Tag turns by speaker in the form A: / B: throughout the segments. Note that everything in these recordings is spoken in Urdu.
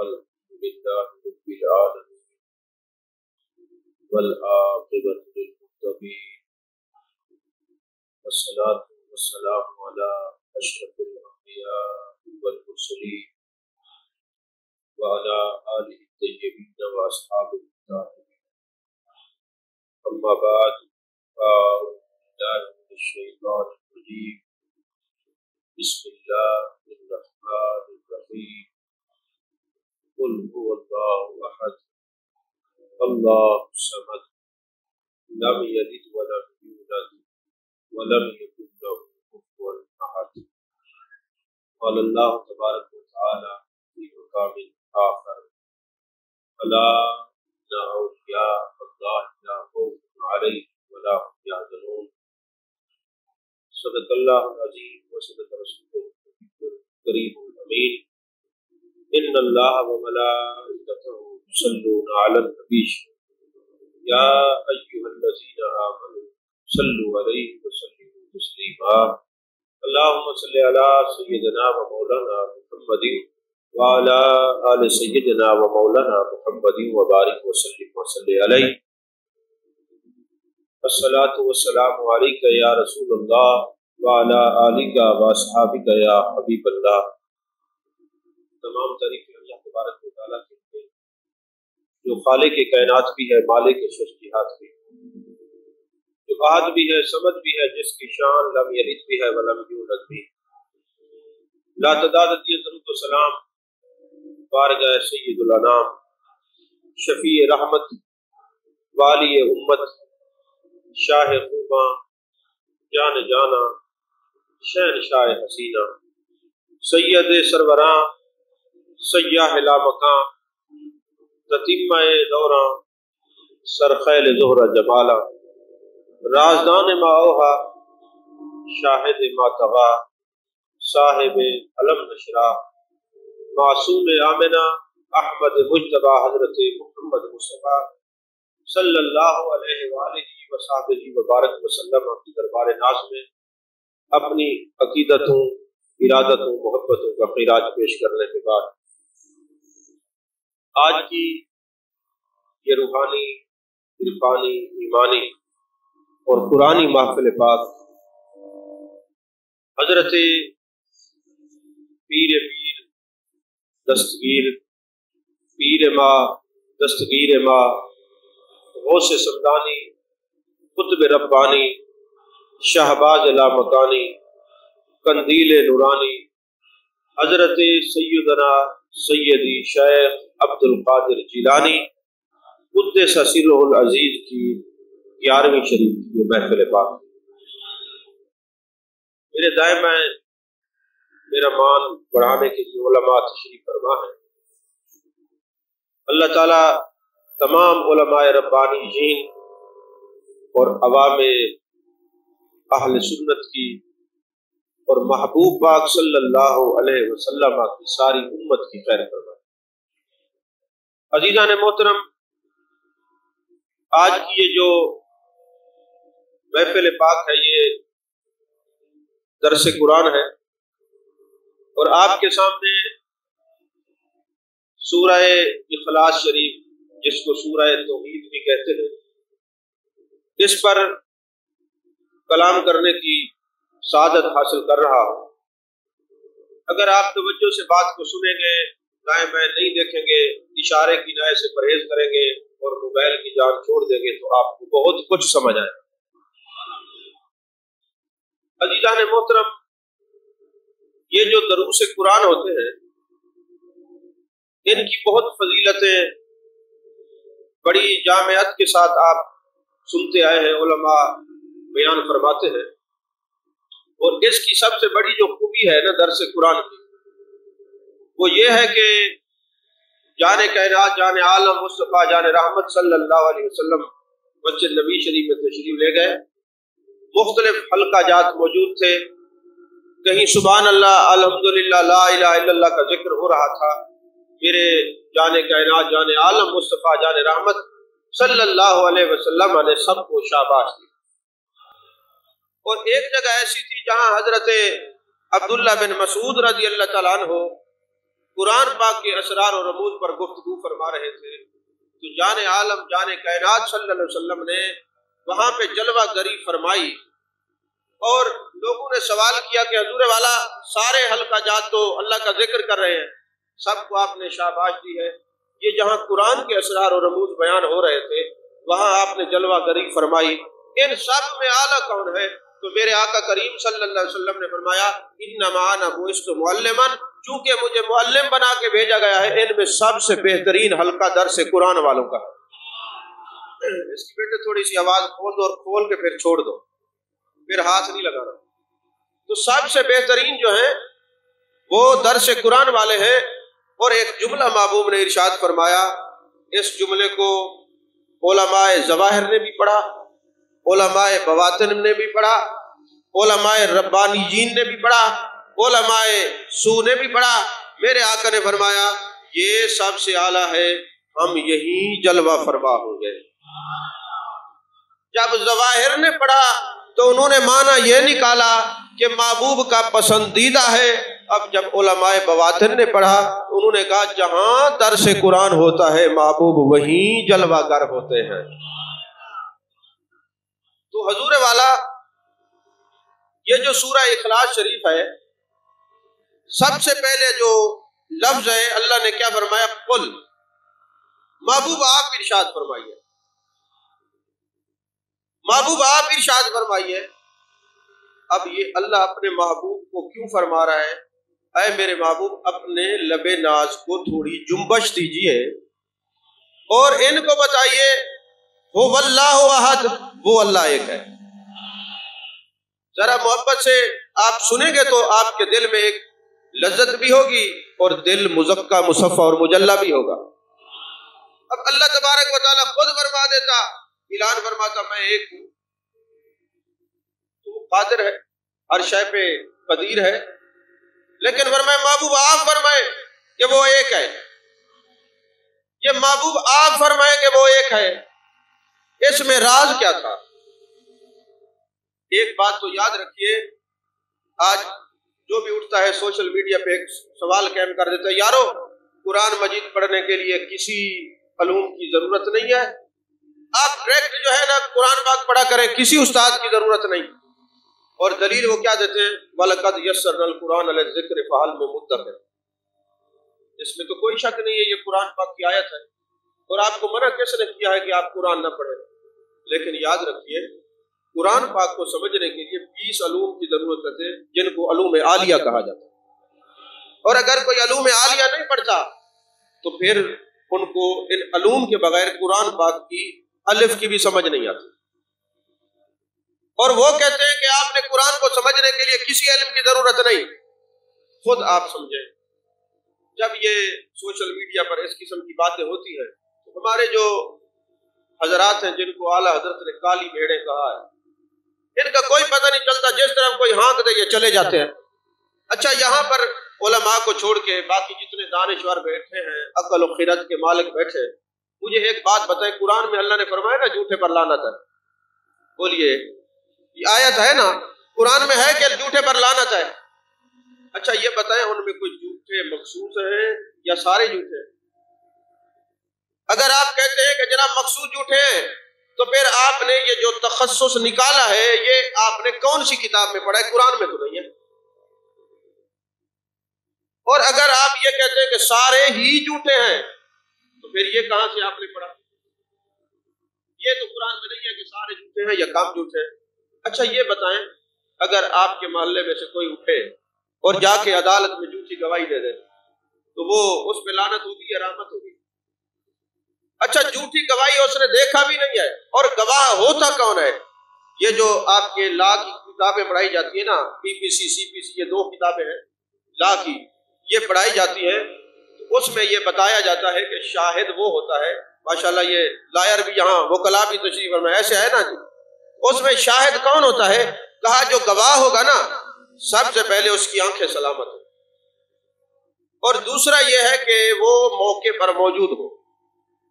A: الحمد لله رب العالمين والعاقبة للمتقين والصلاة والسلام على أشرف الأنبياء والمرسلين وعلى آله الطيبين وأصحابه الطاهرين. أما بعد فأعوذ بالله من الشيطان الرجيم. بسم الله الرحمن الرحيم. قل هو الله أحد الله الصمد لم يلد ولم يولد ولم يكن له كفوا أحد. قال الله تبارك وتعالى في مقام آخر: ألا إن أولياء الله لا خوف عليهم ولا هم يحزنون. صدق الله العظيم وصدق رسوله الكريم الأمين. إن الله وملائكته يصلون على النبي يا أيها الذين آمنوا صلوا عليه وسلموا تسليما. اللهم صل على سيدنا ومولانا محمد وعلى آل سيدنا ومولانا محمد وبارك وسلم عليه. الصلاة والسلام عليك يا رسول الله وعلى آلك وأصحابك يا حبيب الله. تمام تعریفیں اللہ تبارک و تعالیٰ کے لیے جو خالق کائنات بھی ہے، مالک شرکیات بھی ہے، جو احد بھی ہے، صمد بھی ہے، جس کی شان لم یلد بھی ہے ولم یولد بھی. لا تعداد درود و سلام بارگاہ سید الانام، شفیع رحمت، والی امت، شاہ خوباں، جان جانا، شہنشاہ حسینہ، سید سروراں، سیاح لا مکاں، تتیمہ دوراں، سرخیل زہرہ جمالا، رازدان ما اوہا، شاہد ما طغا، صاحب علم نشرا، معصوم آمنہ، احمد مجتبی حضرت محمد مصطفیٰ صلی اللہ علیہ وآلہ وصحبہ وبارک وسلم اپنی دربار ناز میں اپنی عقیدتوں، ارادتوں، محبتوں کا خراج پیش کرنے کے بعد آج کی یہ روحانی، عرفانی، ایمانی اور قرآنی محفل پاک حضرت پیر دستگیر، پیر ماں دستگیر ماں، غوث سمدانی، قطب ربانی، شہباز لامکانی، قندیل نورانی، حضرت سیدنا سیدی شیخ عبد القادر جیلانی قدس سرہ العزیز کی 11ویں شریف کی محفل پاک. میرے دائمہ میرا مان بڑھانے کے لیے علماء تشریف فرما ہے. اللہ تعالیٰ تمام علماء ربانیین اور عوام اہل سنت کی اور محبوب پاک صلی اللہ علیہ وسلم کی ساری امت کی خیر فرمائے. عزیزان محترم، آج کی یہ جو محفل پاک ہے یہ درس قرآن ہے اور آپ کے سامنے سورہ اخلاص شریف، جس کو سورہ توحید بھی کہتے ہیں، اس پر کلام کرنے کی سعادت حاصل کر رہا ہوں. اگر آپ توجہ سے بات کو سنیں گے، دائیں بائیں نہیں دیکھیں گے، اشارے کی نائے سے پرہیز کریں گے اور موبائل کی جان چھوڑ دیں گے تو آپ کو بہت کچھ سمجھ آئے. عزیزان محترم، یہ جو دروس قرآن ہوتے ہیں ان کی بہت فضیلتیں بڑی جامعت کے ساتھ آپ سنتے آئے ہیں، علماء بیان فرماتے ہیں. اور اس کی سب سے بڑی جو خوبی ہے نا درس قرآن کی، وہ یہ ہے کہ جان کائنات، جان عالم مصطفیٰ، جان رحمت صلی اللہ علیہ وسلم مسجد نبی شریف میں تشریف لے گئے. مختلف حلقہ جات موجود تھے، کہیں سبحان اللہ، الحمدللہ، لا الہ الا اللہ کا ذکر ہو رہا تھا. میرے جان کائنات، جان عالم مصطفیٰ، جان رحمت صلی اللہ علیہ وسلم نے سب کو شاباش دی. اور ایک جگہ ایسی تھی جہاں حضرت عبداللہ بن مسعود رضی اللہ تعالیٰ عنہ قرآن پاک کے اسرار اور رموز پر گفتگو فرما رہے تھے تو جان عالم جان کائنات صلی اللہ علیہ وسلم نے وہاں پہ جلوہ گری فرمائی، اور لوگوں نے سوال کیا کہ حضور والا سارے حلقہ جات تو اللہ کا ذکر کر رہے ہیں، سب کو آپ نے شاباش دی ہے، یہ جہاں قرآن کے اسرار اور رموز بیان ہو رہے تھے وہاں آپ نے جلوہ گری فرمائی، ان سب میں اعلیٰ کون ہے؟ تو میرے آقا کریم صلی اللہ علیہ وسلم نے فرمایا انما انا بعثت معلما، چونکہ مجھے معلم بنا کے بھیجا گیا ہے، ان میں سب سے بہترین حلقہ درس قرآن والوں کا ہے۔ اس کی بیٹے تھوڑی سی آواز کھول دو اور کھول کے پھر چھوڑ دو، پھر ہاتھ نہیں لگانا۔ تو سب سے بہترین جو ہیں وہ درس قرآن والے ہیں، اور ایک جملہ محبوب نے ارشاد فرمایا، اس جملے کو علماء ظواہر نے بھی پڑھا، علماء بواطن نے بھی پڑھا، علماء ربانیین نے بھی پڑھا، علماء سو نے بھی پڑھا۔ میرے آقا نے فرمایا یہ سب سے اعلیٰ ہے، ہم یہی جلوہ فرما ہو گئے۔ جب ظواہر نے پڑھا تو انہوں نے معنی یہ نکالا کہ محبوب کا پسندیدہ ہے، اب جب علماء بواطن نے پڑھا انہوں نے کہا جہاں درس قرآن ہوتا ہے محبوب وہیں جلوہ گر ہوتے ہیں۔ تو حضور والا یہ جو سورہ اخلاص شریف ہے، سب سے پہلے جو لفظ ہے اللہ نے کیا فرمایا؟ قل، محبوب آپ ارشاد فرمائیے، محبوب آپ ارشاد فرمائیے۔ اب یہ اللہ اپنے محبوب کو کیوں فرما رہا ہے؟ اے میرے محبوب اپنے لب ناز کو تھوڑی جنبش دیجئے اور ان کو بتائیے هو اللہ احد، وہ اللہ ایک ہے۔ ذرا محبت سے آپ سنیں گے تو آپ کے دل میں ایک لذت بھی ہوگی اور دل مزکا مصفا اور مجلہ بھی ہوگا۔ اب اللہ تبارک و تعالیٰ خود فرما دیتا، اعلان فرماتا میں ایک ہوں، تو قادر ہے، ہر شے پہ قدیر ہے، لیکن فرمائے محبوب آپ فرمائے کہ وہ ایک ہے، یہ محبوب آپ فرمائے کہ وہ ایک ہے، اس میں راز کیا تھا؟ ایک بات تو یاد رکھیے، آج جو بھی اٹھتا ہے سوشل میڈیا پہ ایک سوال قائم کر دیتا ہے، یارو قرآن مجید پڑھنے کے لیے کسی علوم کی ضرورت نہیں ہے، آپ ڈائریکٹ جو ہے نا قرآن پاک پڑھا کریں، کسی استاد کی ضرورت نہیں۔ اور دلیل وہ کیا دیتے ہیں؟ وَلَقَدْ يَسَّرْنَا الْقُرْآنَ لِلذِّكْرِ فَهَلْ مِن مُدَّكِرٍ، اس میں تو کوئی شک نہیں ہے یہ قرآن پاک کی آیت ہے، اور آپ کو منع کس نے کیا ہے کہ آپ قرآن نہ پڑھیں؟ لیکن یاد رکھیے قرآن پاک کو سمجھنے کے لیے 20 علوم کی ضرورت ہے جن کو علوم عالیہ کہا جاتا ہے، اور اگر کوئی علوم عالیہ نہیں پڑھتا تو پھر ان کو ان علوم کے بغیر قرآن پاک کی الف کی بھی سمجھ نہیں آتی، اور وہ کہتے ہیں کہ آپ نے قرآن کو سمجھنے کے لیے کسی علم کی ضرورت نہیں، خود آپ سمجھیں۔ جب یہ سوشل میڈیا پر اس قسم کی باتیں ہوتی ہیں تو ہمارے جو حضرات ہیں جن کو اعلیٰ حضرت نے کالی بھیڑیں کہا ہے، ان کا کوئی پتہ نہیں چلتا، جس طرح کوئی ہانک دے یہ چلے جاتے ہیں۔ اچھا یہاں پر علماء کو چھوڑ کے باقی جتنے دانشور بیٹھے ہیں، عقل و خرد کے مالک بیٹھے، مجھے ایک بات بتائیں، قرآن میں اللہ نے فرمایا نا جھوٹے پر لعنت ہے، بولیے یہ آیت ہے نا قرآن میں ہے کہ جھوٹے پر لعنت ہے؟ اچھا یہ بتائیں ان میں کوئی جھوٹے مخصوص ہیں یا سارے جھوٹے ہیں؟ اگر آپ کہتے ہیں کہ جناب مخصوص جھوٹے ہیں تو پھر آپ نے یہ جو تخصص نکالا ہے یہ آپ نے کون سی کتاب میں پڑھا ہے؟ قرآن میں تو نہیں ہے۔ اور اگر آپ یہ کہتے ہیں کہ سارے ہی جھوٹے ہیں تو پھر یہ کہاں سے آپ نے پڑھا؟ یہ تو قرآن میں نہیں ہے کہ سارے جھوٹے ہیں یا کم جھوٹے ہیں۔ اچھا یہ بتائیں اگر آپ کے محلے میں سے کوئی اٹھے اور جا کے عدالت میں جھوٹی گواہی دے دے تو وہ اس پہ لعنت ہوگی یا رحمت ہوگی؟ اچھا جھوٹی گواہی اس نے دیکھا بھی نہیں ہے، اور گواہ ہوتا کون ہے؟ یہ جو آپ کے لا کی کتابیں پڑھائی جاتی ہیں نا، پی پی سی سی پی سی، یہ 2 کتابیں ہیں لا کی، یہ پڑھائی جاتی ہیں، تو اس میں یہ بتایا جاتا ہے کہ شاہد وہ ہوتا ہے، ماشاءاللہ یہ لائر بھی یہاں وکلا بھی تشریف فرمائے، ایسے ہے نا جی، اس میں شاہد کون ہوتا ہے؟ کہا جو گواہ ہوگا نا سب سے پہلے اس کی آنکھیں سلامت ہو، اور دوسرا یہ ہے کہ وہ موقع پر موجود ہو،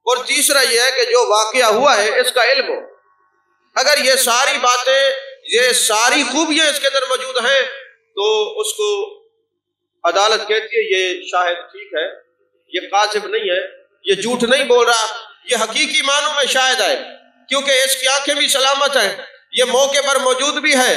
A: اور تیسرا یہ ہے کہ جو واقعہ ہوا ہے اس کا علم ہو۔ اگر یہ ساری باتیں، یہ ساری خوبیاں اس کے اندر موجود ہیں تو اس کو عدالت کہتی ہے یہ شاہد ٹھیک ہے، یہ قاذب نہیں ہے، یہ جھوٹ نہیں بول رہا، یہ حقیقی معنوں میں شاہد ہے، کیونکہ اس کی آنکھیں بھی سلامت ہیں، یہ موقع پر موجود بھی ہے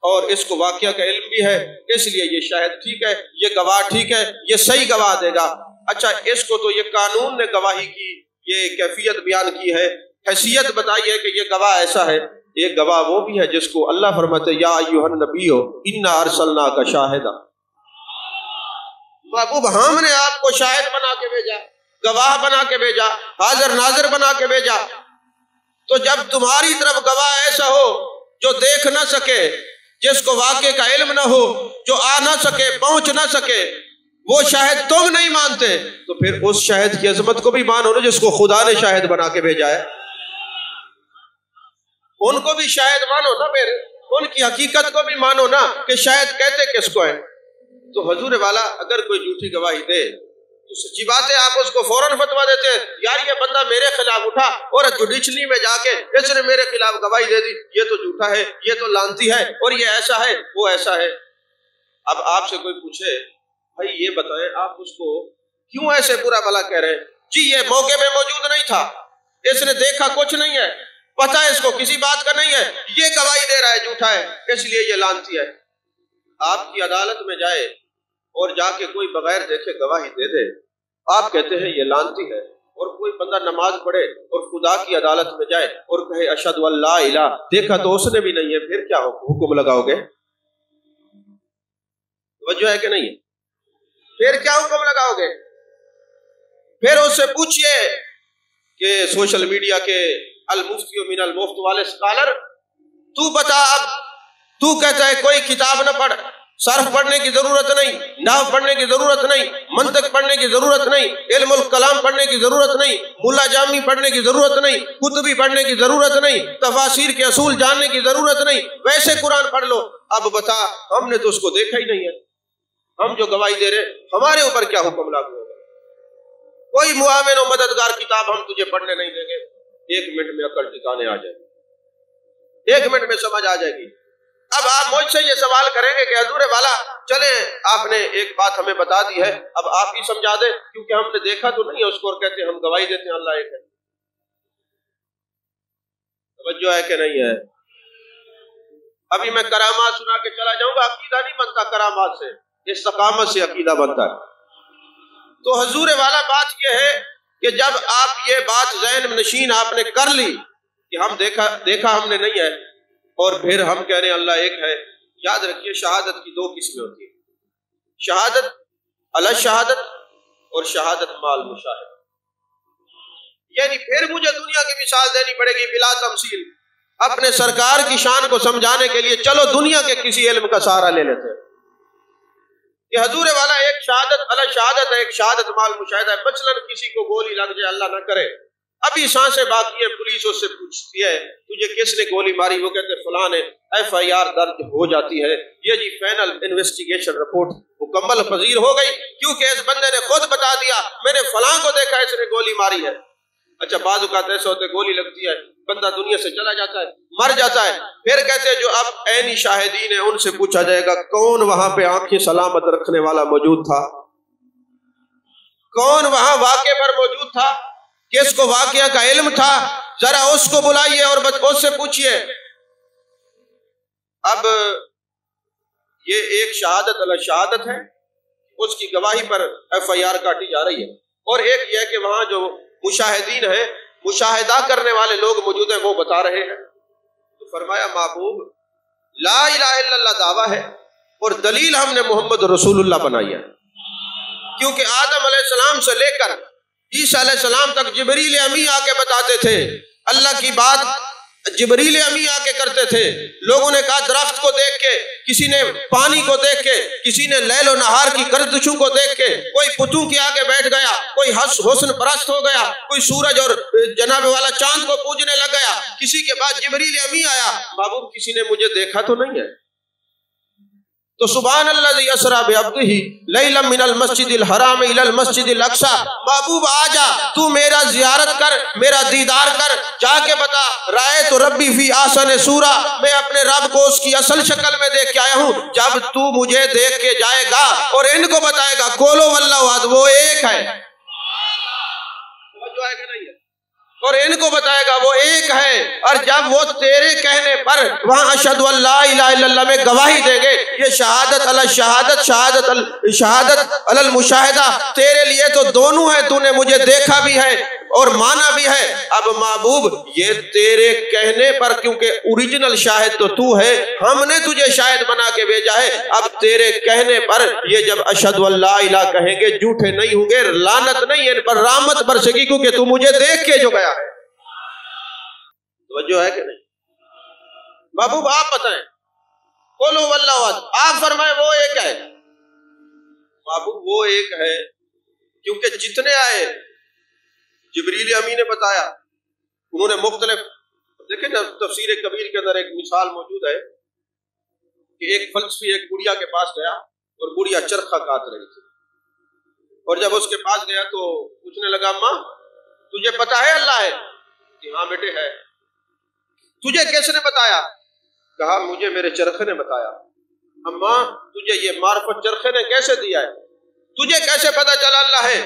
A: اور اس کو واقعہ کا علم بھی ہے، اس لیے یہ شاہد ٹھیک ہے، یہ گواہ ٹھیک ہے، یہ صحیح گواہ دے گا۔ اچھا، اس کو تو یہ قانون نے گواہی کی، یہ کیفیت بیان کی ہے، حیثیت بتائی ہے کہ یہ گواہ ایسا ہے۔ ایک گواہ وہ بھی ہے جس کو اللہ فرماتے یا ایھا النبی انا ارسلناک شاہدا، محبوب ہم نے آپ کو شاہد بنا کے بھیجا، گواہ بنا کے بھیجا، حاضر ناظر بنا کے بھیجا۔ تو جب تمہاری طرف گواہ ایسا ہو جو دیکھ نہ سکے، جس کو واقعے کا علم نہ ہو، جو آ نہ سکے، پہنچ نہ سکے، وہ شاہد تم نہیں مانتے، تو پھر اس شاہد کی عظمت کو بھی مانو نا جس کو خدا نے شاہد بنا کے بھیجا ہے۔ ان کو بھی شاہد مانو نا، پھر ان کی حقیقت کو بھی مانو نا کہ شاہد کہتے کس کو ہے۔ تو حضور والا اگر کوئی جھوٹی گواہی دے تو سچی بات ہے آپ اس کو فوراً فتویٰ دیتے ہیں، یار یہ بندہ میرے خلاف اٹھا اور جوڈیشری میں جا کے اس نے میرے خلاف گواہی دے دی، یہ تو جھوٹا ہے، یہ تو لانتی ہے، اور یہ ایسا ہے، وہ ایسا ہے۔ اب آپ سے کوئی پوچھے بھائی یہ بتائیں آپ اس کو کیوں ایسے برا بھلا کہہ رہے ہیں؟ جی یہ موقع میں موجود نہیں تھا، اس نے دیکھا کچھ نہیں ہے، پتہ ہے اس کو کسی بات کا نہیں ہے، یہ گواہی دے رہا ہے جھوٹا ہے، اس لیے یہ لانتی ہے۔ آپ کی عدالت میں جائے اور جا کے کوئی بغیر دیکھے گواہی دے دے، آپ کہتے ہیں یہ لانتی ہے، اور کوئی بندہ نماز پڑھے اور خدا کی عدالت میں جائے اور کہے اشہد ان لا الہ، دیکھا تو اس نے بھی نہیں ہے، پھر کیا حکم لگاؤ گے؟ توجہ ہے کہ نہیں ہے؟ پھر کیا حکم لگاؤ گے؟ پھر اس سے پوچھئے کہ سوشل میڈیا کے المفتی من المفت والے سکالر، تو بتا اب تو کہتا ہے کوئی کتاب نہ پڑھ، صرف پڑھنے کی ضرورت نہیں، نحو پڑھنے کی ضرورت نہیں، منطق پڑھنے کی ضرورت نہیں، علم الکلام پڑھنے کی ضرورت نہیں، ملا جامی پڑھنے کی ضرورت نہیں، قطبی پڑھنے کی ضرورت نہیں، تفاسیر کے اصول جاننے کی ضرورت نہیں، ویسے قرآن پڑھ لو۔ اب بتا ہم نے تو اس کو دیکھا ہی نہیں ہے، ہم جو گواہی دے رہے ہمارے اوپر کیا حکم لاگو ہوگا؟ کوئی معاون و مددگار کتاب ہم تجھے پڑھنے نہیں دیں گے، 1 منٹ میں عقل ٹھکانے آ جائے گی، 1 منٹ میں سمجھ آ جائے گی۔ اب آپ مجھ سے یہ سوال کریں گے کہ حضور والا چلیں آپ نے ایک بات ہمیں بتا دی ہے، اب آپ ہی سمجھا دیں، کیونکہ ہم نے دیکھا تو نہیں ہے اس کو، اور کہتے ہیں ہم گواہی دیتے ہیں اللہ ایک ہے۔ توجہ ہے کہ نہیں ہے؟ ابھی میں کرامات سنا کے چلا جاؤں گا، عقیدہ نہیں بنتا کرامات سے، استقامت سے عقیدہ بنتا ہے۔ تو حضور والا بات یہ ہے کہ جب آپ یہ بات ذہن میں نشین آپ نے کر لی کہ ہم دیکھا ہم نے نہیں ہے، اور پھر ہم کہہ رہے ہیں اللہ ایک ہے، یاد رکھیے شہادت کی 2 قسمیں ہوتی ہیں، شہادت علی شہادت اور شہادت مال مشاہدہ۔ یعنی پھر مجھے دنیا کی مثال دینی پڑے گی بلا تمثیل، اپنے سرکار کی شان کو سمجھانے کے لیے چلو دنیا کے کسی علم کا سہارا لے لیتے ہیں کہ حضور والا ایک شہادت علی شہادت ہے، ایک شہادت مال مشاہدہ ہے۔ مثلاً کسی کو گولی لگ جائے، اللہ نہ کرے، ابھی سانسیں باقی ہے، پولیس اس سے پوچھتی ہے تجھے کس نے گولی ماری، وہ کہتے فلاں نے، FIR درج ہو جاتی ہے، یہ جی فائنل انویسٹیگیشن رپورٹ مکمل پذیر ہو گئی، کیونکہ اس بندے نے خود بتا دیا میں نے فلاں کو دیکھا اس نے گولی ماری ہے۔ اچھا بعض اوقات ایسے ہوتے گولی لگتی ہے، بندہ دنیا سے چلا جاتا ہے، مر جاتا ہے، پھر کہتے جو اب عینی شاہدین ہیں ان سے پوچھا جائے گا کون وہاں پہ آنکھیں سلامت رکھنے والا موجود تھا، کون وہاں واقعے پر موجود تھا، کس کو واقعہ کا علم تھا، ذرا اس کو بلائیے اور اس سے پوچھئے۔ اب یہ ایک شہادت علی شہادت ہے، اس کی گواہی پر FIR کاٹی جا رہی ہے، اور ایک یہ ہے کہ وہاں جو مشاہدین ہیں، مشاہدہ کرنے والے لوگ موجود ہیں، وہ بتا رہے ہیں۔ تو فرمایا محبوب لا الہ الا اللہ دعویٰ ہے اور دلیل ہم نے محمد رسول اللہ بنائی ہے، کیونکہ آدم علیہ السلام سے لے کر عیسیٰ علیہ السلام تک جبریل امی آ کے بتاتے تھے، اللہ کی بات جبریل امی آ کے کرتے تھے۔ لوگوں نے کہا درخت کو دیکھ کے، کسی نے پانی کو دیکھ کے، کسی نے لیل و نہار کی گردشوں کو دیکھ کے، کوئی پتوں کے آگے بیٹھ گیا، کوئی حسن پرست ہو گیا، کوئی سورج اور جناب والا چاند کو پوجنے لگ گیا، کسی کے بعد جبریل امی آیا، محبوب کسی نے مجھے دیکھا تو نہیں ہے۔ تو سبحان الذی اسری بعبدہ لیلا من المسجد الحرام الی المسجد الاقصی، محبوب آجا تو میرا زیارت کر، میرا دیدار کر، جا کے بتا رأیت ربی فی احسن صورہ، میں اپنے رب کو اس کی اصل شکل میں دیکھ کے آیا ہوں۔ جب تو مجھے دیکھ کے جائے گا اور ان کو بتائے گا قولوا واللہ احد وہ ایک ہے، جو ہے کہ نہیں ہے، اور ان کو بتائے گا وہ ایک ہے، اور جب وہ تیرے کہنے پر وہاں اشہد ان لا الہ الا اللہ میں گواہی دیں گے، یہ شہادت علی شہادت، شہادت علی المشاہدہ، تیرے لیے تو دونوں ہیں، تو نے مجھے دیکھا بھی ہے اور مانا بھی ہے۔ اب محبوب یہ تیرے کہنے پر، کیونکہ اوریجنل شاہد تو ہے، ہم نے تجھے شاہد بنا کے بھیجا ہے، اب تیرے کہنے پر یہ جب اشہد ان لا الہ کہیں گے جھوٹے نہیں ہوں گے، لعنت نہیں ان پر رحمت برسے گی، کیونکہ تو مجھے دیکھ کے جو گیا ہے۔ توجہ ہے کہ نہیں؟ محبوب آپ بتائیں قولوا واللہ احد، آپ فرمائیں وہ ایک ہے۔ محبوب وہ ایک ہے کیونکہ جتنے آئے جبریل امین نے بتایا، انہوں نے مختلف، دیکھیں نا تفسیر کبیر کے اندر ایک مثال موجود ہے کہ ایک فلسفی ایک بڑھیا کے پاس گیا اور بڑھیا چرخہ کاٹ رہی تھی، اور جب اس کے پاس گیا تو پوچھنے لگا ماں تجھے پتا ہے اللہ ہے؟ کہ ہاں بیٹے ہے۔ تجھے کس نے بتایا؟ کہا مجھے میرے چرخے نے بتایا۔ اماں تجھے یہ معرفت چرخے نے کیسے دیا ہے؟ تجھے کیسے پتا چلا اللہ ہے؟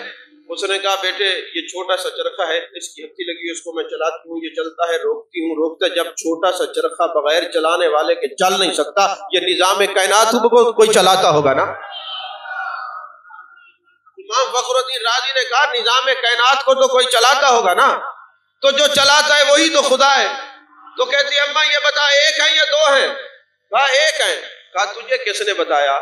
A: اس نے کہا بیٹے یہ چھوٹا سا چرخہ ہے، اس کی ہتھی لگی، اس کو میں چلاتی ہوں، یہ چلتا ہے، روکتی ہوں، روکتا ہے۔ جب چھوٹا سا چرخہ بغیر چلانے والے کے چل نہیں سکتا، یہ نظام کائنات کو کوئی چلاتا ہوگا نا۔ امام فخر الدین رازی نے کہا نظام کائنات کو تو کوئی چلاتا ہوگا نا، تو جو چلاتا ہے وہی تو خدا ہے۔ تو کہتی ہے اماں یہ بتا ایک ہے یا دو ہیں؟ کہا ایک ہے۔ کہا تجھے کس نے بتایا؟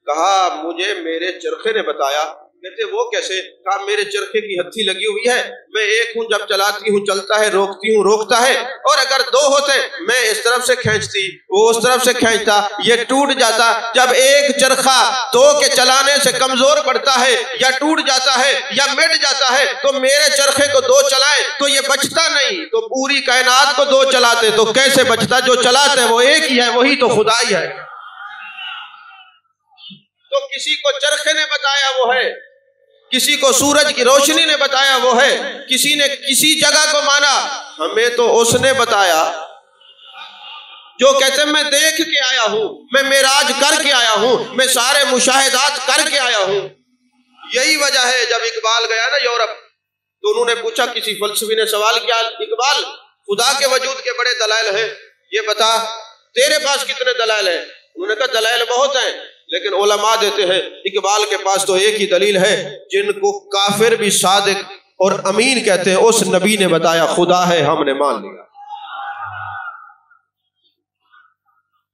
A: کہا مجھے میرے چرخے نے بتایا۔ کہتے وہ کیسے؟ کہا میرے چرخے کی ہتھی لگی ہوئی ہے، میں ایک ہوں، جب چلاتی ہوں چلتا ہے، روکتی ہوں روکتا ہے، اور اگر دو ہوتے میں اس طرف سے کھینچتی وہ اس طرف سے کھینچتا، یہ ٹوٹ جاتا۔ جب ایک چرخہ دو کے چلانے سے کمزور پڑتا ہے یا ٹوٹ جاتا ہے یا مٹ جاتا ہے، تو میرے چرخے کو دو چلائیں تو یہ بچتا نہیں، تو پوری کائنات کو دو چلاتے تو کیسے بچتا؟ جو چلاتے وہ ایک ہی ہے، وہی تو خدا ہی ہے۔ تو کسی کو چرخے نے بتایا وہ ہے، کسی کو سورج کی روشنی نے بتایا وہ ہے، کسی نے کسی جگہ کو مانا، ہمیں تو اس نے بتایا جو کہتے ہیں میں دیکھ کے آیا ہوں، میں معراج کر کے آیا ہوں، میں سارے مشاہدات کر کے آیا ہوں۔ یہی وجہ ہے جب اقبال گیا نا یورپ تو انہوں نے پوچھا، کسی فلسفی نے سوال کیا اقبال خدا کے وجود کے بڑے دلائل ہیں، یہ بتا تیرے پاس کتنے دلائل ہیں؟ انہوں نے کہا دلائل بہت ہیں، لیکن علماء دیتے ہیں اقبال کے پاس تو ایک ہی دلیل ہے جن کو کافر بھی صادق اور امین کہتے ہیں، اس نبی نے بتایا خدا ہے، ہم نے مان لیا۔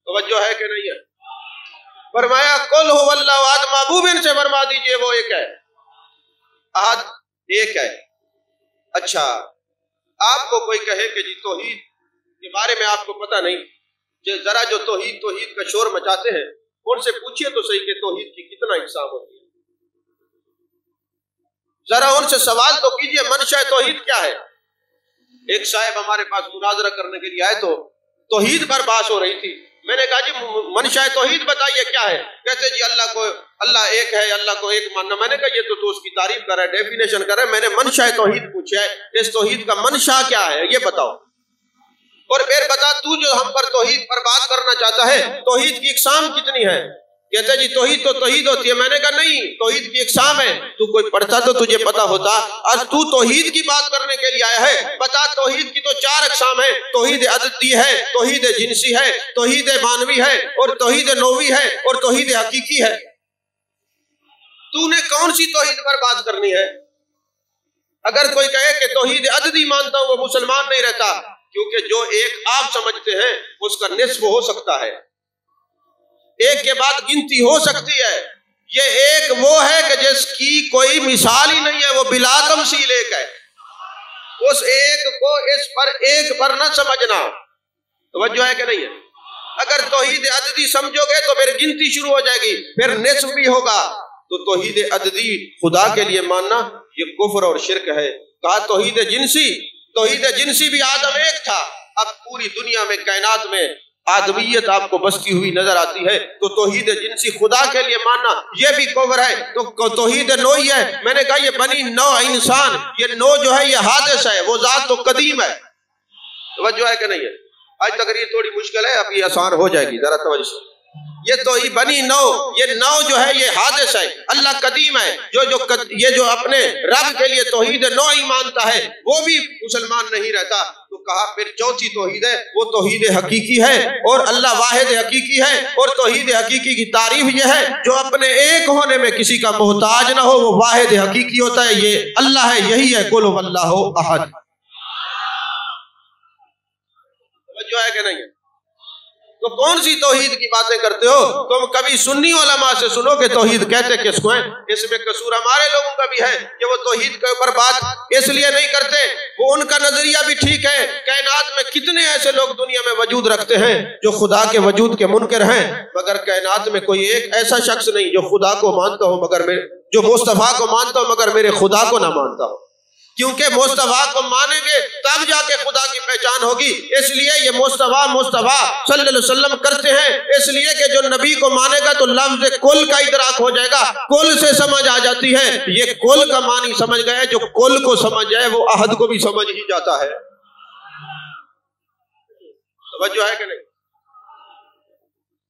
A: توجہ ہے کہ نہیں ہے؟ فرمایا قل هو اللہ احد، محبوب ان سے فرما دیجئے وہ ایک ہے، احد ایک ہے۔ اچھا آپ کو کوئی کہے کہ جی توحید کے بارے میں آپ کو پتہ نہیں، ذرا جو توحید کا شور مچاتے ہیں ان سے پوچھئے تو صحیح کہ توحید کی کتنا اقسام ہوتی ہے، ذرا ان سے سوال تو کیجئے منشأ توحید کیا ہے۔ ایک صاحب ہمارے پاس مناظرہ کرنے کے لیے آئے تو توحید پر بحث ہو رہی تھی، میں نے کہا جی منشأ توحید بتائیے کیا ہے؟ کہتے جی اللہ ایک ہے، اللہ کو ایک ماننا۔ میں نے کہا یہ تو اس کی تعریف کر رہا ہے، ڈیفینیشن کر رہا ہے، میں نے منشأ توحید پوچھا ہے، اس توحید کا منشأ کیا ہے یہ بتاؤ، اور پھر بتا تو جو ہم پر توحید پر بات کرنا چاہتا ہے توحید کی اقسام کتنی ہے؟ کہتے جی توحید تو توحید ہوتی ہے۔ میں نے کہا نہیں، توحید کی اقسام ہے، تو کوئی پڑھتا تو تجھے پتا ہوتا، اور تو توحید کی بات کرنے کے لیے آیا ہے، بتا توحید کی تو 4 اقسام ہیں، توحید عددی ہے، توحید جنسی ہے، توحید معنوی ہے، اور توحید نوعی ہے، اور توحید حقیقی ہے۔ تو نے کون سی توحید پر بات کرنی ہے؟ اگر کوئی کہے کہ توحید عددی مانتا ہوں وہ مسلمان نہیں رہتا، کیونکہ جو ایک آپ سمجھتے ہیں اس کا نصف ہو سکتا ہے، ایک کے بعد گنتی ہو سکتی ہے، یہ ایک وہ ہے کہ جس کی کوئی مثال ہی نہیں ہے، وہ بلا تمثیل ایک ہے، اس ایک کو اس پر ایک پر نہ سمجھنا۔ توجہ ہے کہ نہیں ہے؟ اگر توحید عددی سمجھو گے تو پھر گنتی شروع ہو جائے گی، پھر نصف بھی ہوگا، تو توحید عددی خدا کے لیے ماننا یہ کفر اور شرک ہے۔ کہا توحید جنسی بھی آدم ایک تھا، اب پوری دنیا میں کائنات میں آدمیت آپ کو بستی ہوئی نظر آتی ہے تو توحید جنسی خدا کے لیے ماننا یہ بھی کفر ہے. تو توحید نوعی ہے. میں نے کہا یہ بنی نوع انسان، یہ نوع جو ہے یہ حادث ہے، وہ ذات تو قدیم ہے. توجہ ہے کہ نہیں ہے؟ آج تقریر تھوڑی مشکل ہے، اب یہ آسان ہو جائے گی، ذرا توجہ سے. یہ تو بنی نو، یہ نو جو ہے یہ حادث ہے، اللہ قدیم ہے. یہ جو اپنے رب کے لیے توحید نوعی مانتا ہے وہ بھی مسلمان نہیں رہتا. تو کہا پھر چوتھی توحید ہے وہ توحید حقیقی ہے، اور اللہ واحد حقیقی ہے. اور توحید حقیقی کی تعریف یہ ہے جو اپنے ایک ہونے میں کسی کا محتاج نہ ہو، وہ واحد حقیقی ہوتا ہے. یہ اللہ ہے، یہی ہے قل هو اللہ احد. جو ہے کہ نہیں ہے؟ تو کون سی توحید کی باتیں کرتے ہو تم؟ کبھی سنی علماء سے سنو کہ توحید کہتے کس کو ہیں. اس میں قصور ہمارے لوگوں کا بھی ہے کہ وہ توحید کے اوپر بات اس لیے نہیں کرتے. وہ ان کا نظریہ بھی ٹھیک ہے. کائنات میں کتنے ایسے لوگ دنیا میں وجود رکھتے ہیں جو خدا کے وجود کے منکر ہیں، مگر کائنات میں کوئی ایک ایسا شخص نہیں جو خدا کو مانتا ہو مگر جو مصطفیٰ کو مانتا ہو مگر میرے خدا کو نہ مانتا ہو. کیونکہ مصطفیٰ کو مانیں گے تب جا کے خدا کی پہچان ہوگی. اس لیے یہ مصطفیٰ صلی اللہ علیہ وسلم کرتے ہیں، اس لیے کہ جو نبی کو مانے گا تو لفظ کل کا ادراک ہو جائے گا، کل سے سمجھ آ جاتی ہے. یہ کل کا معنی سمجھ گئے، جو کل کو سمجھ جائے وہ احد کو بھی سمجھ ہی جاتا ہے. توجہ ہے کہ نہیں؟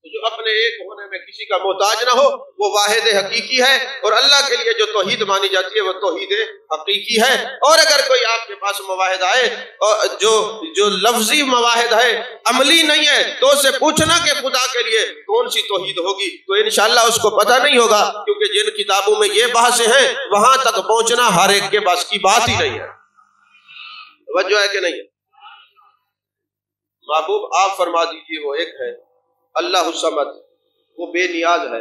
A: جو اپنے ایک ہونے میں کسی کا محتاج نہ ہو وہ واحد حقیقی ہے. اور اللہ کے لیے جو توحید مانی جاتی ہے وہ توحید حقیقی ہے. اور اگر کوئی آپ کے پاس مواحد آئے اور جو لفظی مواحد ہے عملی نہیں ہے تو اس سے پوچھنا کہ خدا کے لیے کون سی توحید ہوگی، تو انشاءاللہ اس کو پتہ نہیں ہوگا. کیونکہ جن کتابوں میں یہ بحثیں ہیں وہاں تک پہنچنا ہر ایک کے بس کی بات ہی نہیں ہے. توجہ ہے کہ نہیں ہے؟ محبوب آپ فرما دیجیے وہ ایک ہے اللہ الصمد، وہ بے نیاز ہے.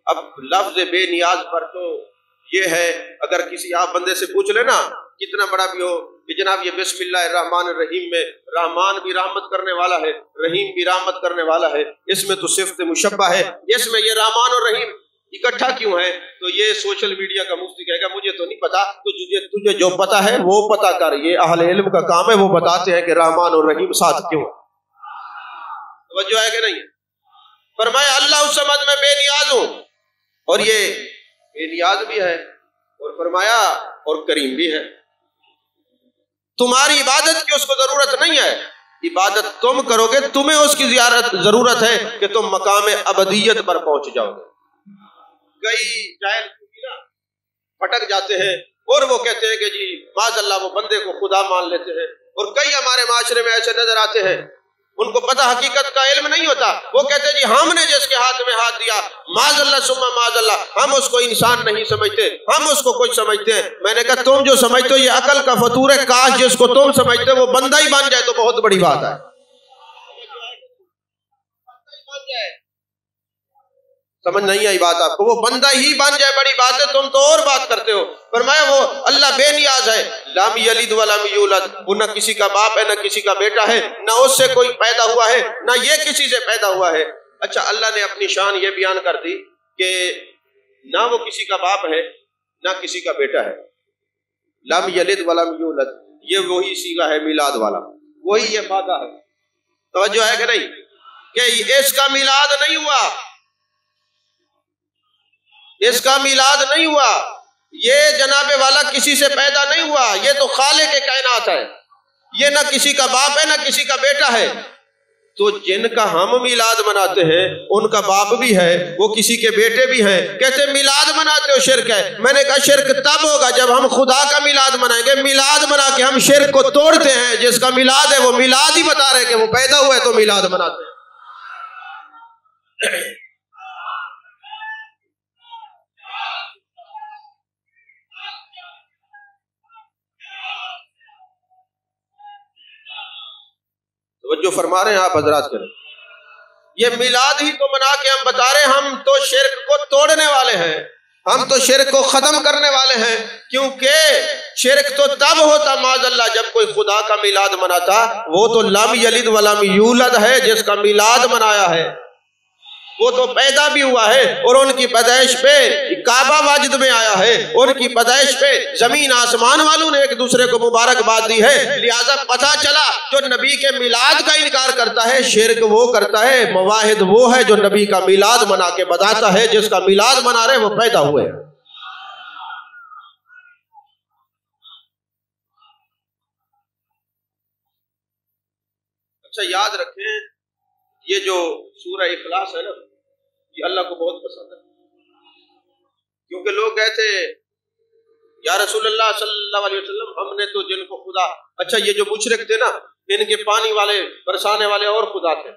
A: اب لفظ بے نیاز پر تو یہ ہے، اگر کسی آپ بندے سے پوچھ لینا کتنا بڑا بھی ہو کہ جناب یہ بسم اللہ الرحمن الرحیم میں رحمان بھی رحمت کرنے والا ہے، رحیم بھی رحمت کرنے والا ہے، اس میں تو صفت مشبہ ہے، اس میں یہ رحمان اور رحیم اکٹھا کیوں ہے؟ تو یہ سوشل میڈیا کا مفتی کہے گا مجھے تو نہیں پتا. تو تجھے جو پتا ہے وہ پتا کر. یہ اہل علم کا کام ہے، وہ بتاتے ہیں کہ رحمان اور رحیم ساتھ کیوں. توجہ ہے کہ نہیں؟ فرمایا اللہ الصمد میں بے نیاز ہوں، اور یہ بے نیاز بھی ہے، اور فرمایا اور کریم بھی ہے. تمہاری عبادت کی اس کو ضرورت نہیں ہے، عبادت تم کرو گے، تمہیں اس کی ضرورت ہے کہ تم مقام ابدیت پر پہنچ جاؤ گے. کئی جاہل پھٹک جاتے ہیں اور وہ کہتے ہیں کہ جی معاذ اللہ وہ بندے کو خدا مان لیتے ہیں. اور کئی ہمارے معاشرے میں ایسے نظر آتے ہیں ان کو پتہ حقیقت کا علم نہیں ہوتا. وہ کہتے ہیں جی ہم نے جس کے ہاتھ میں ہاتھ دیا معاذ اللہ ثم معاذ اللہ، ہم اس کو انسان نہیں سمجھتے، ہم اس کو کچھ سمجھتے ہیں. میں نے کہا تم جو سمجھتے ہو یہ عقل کا فطور ہے، کاش جس کو تم سمجھتے ہو وہ بندہ ہی بن جائے تو بہت بڑی بات ہے. سمجھ نہیں آئی بات آپ کو؟ وہ بندہ ہی بن جائے بڑی بات ہے، تم تو اور بات کرتے ہو. فرمایا وہ اللہ بے نیاز ہے، لم یلد ولم یولد، وہ نہ کسی کا باپ ہے نہ کسی کا بیٹا ہے، نہ اس سے کوئی پیدا ہوا ہے نہ یہ کسی سے پیدا ہوا ہے. اچھا اللہ نے اپنی شان یہ بیان کر دی کہ نہ وہ کسی کا باپ ہے نہ کسی کا بیٹا ہے. لم یلد ولم یولد یہ وہی صیغہ ہے میلاد والا، وہی یہ مادہ ہے. توجہ ہے کہ نہیں؟ کہ اس کا میلاد نہیں ہوا، اس کا میلاد نہیں ہوا، یہ جناب والا کسی سے پیدا نہیں ہوا، یہ تو خالق کائنات ہے. یہ نہ کسی کا باپ ہے نہ کسی کا بیٹا ہے. تو جن کا ہم میلاد مناتے ہیں ان کا باپ بھی ہے، وہ کسی کے بیٹے بھی ہیں. کہتے میلاد مناتے ہو شرک ہے. میں نے کہا شرک تب ہوگا جب ہم خدا کا میلاد منائیں گے. میلاد منا کے ہم شرک کو توڑتے ہیں. جس کا میلاد ہے وہ میلاد ہی بتا رہے کہ وہ پیدا ہوا ہے تو میلاد مناتے ہیں. جو فرما رہے ہیں آپ حضرات کریں، یہ میلاد ہی تو منا کے ہم بتا رہے ہیں ہم تو شرک کو توڑنے والے ہیں، ہم تو شرک کو ختم کرنے والے ہیں. کیونکہ شرک تو تب ہوتا معاذ اللہ جب کوئی خدا کا میلاد مناتا. وہ تو لم یلد ولم یولد ہے جس کا میلاد منایا ہے. وہ تو پیدا بھی ہوا ہے اور ان کی پیدائش پہ کعبہ واجد میں آیا ہے، ان کی پیدائش پہ زمین آسمان والوں نے ایک دوسرے کو مبارکباد دی ہے۔ لہٰذا پتہ چلا جو نبی کے میلاد کا انکار کرتا ہے شرک وہ کرتا ہے، مواحد وہ ہے جو نبی کا میلاد منا کے بتاتا ہے، جس کا میلاد منا رہے وہ پیدا ہوئے۔ اچھا یاد رکھیں، یہ جو سورہ اخلاص ہے نا، یہ اللہ کو بہت پسند ہے، کیونکہ لوگ کہتے یا رسول اللہ صلی اللہ علیہ وسلم ہم نے تو جن کو خدا، اچھا یہ جو مشرک تھے نا، ان کے پانی والے برسانے والے اور خدا تھے،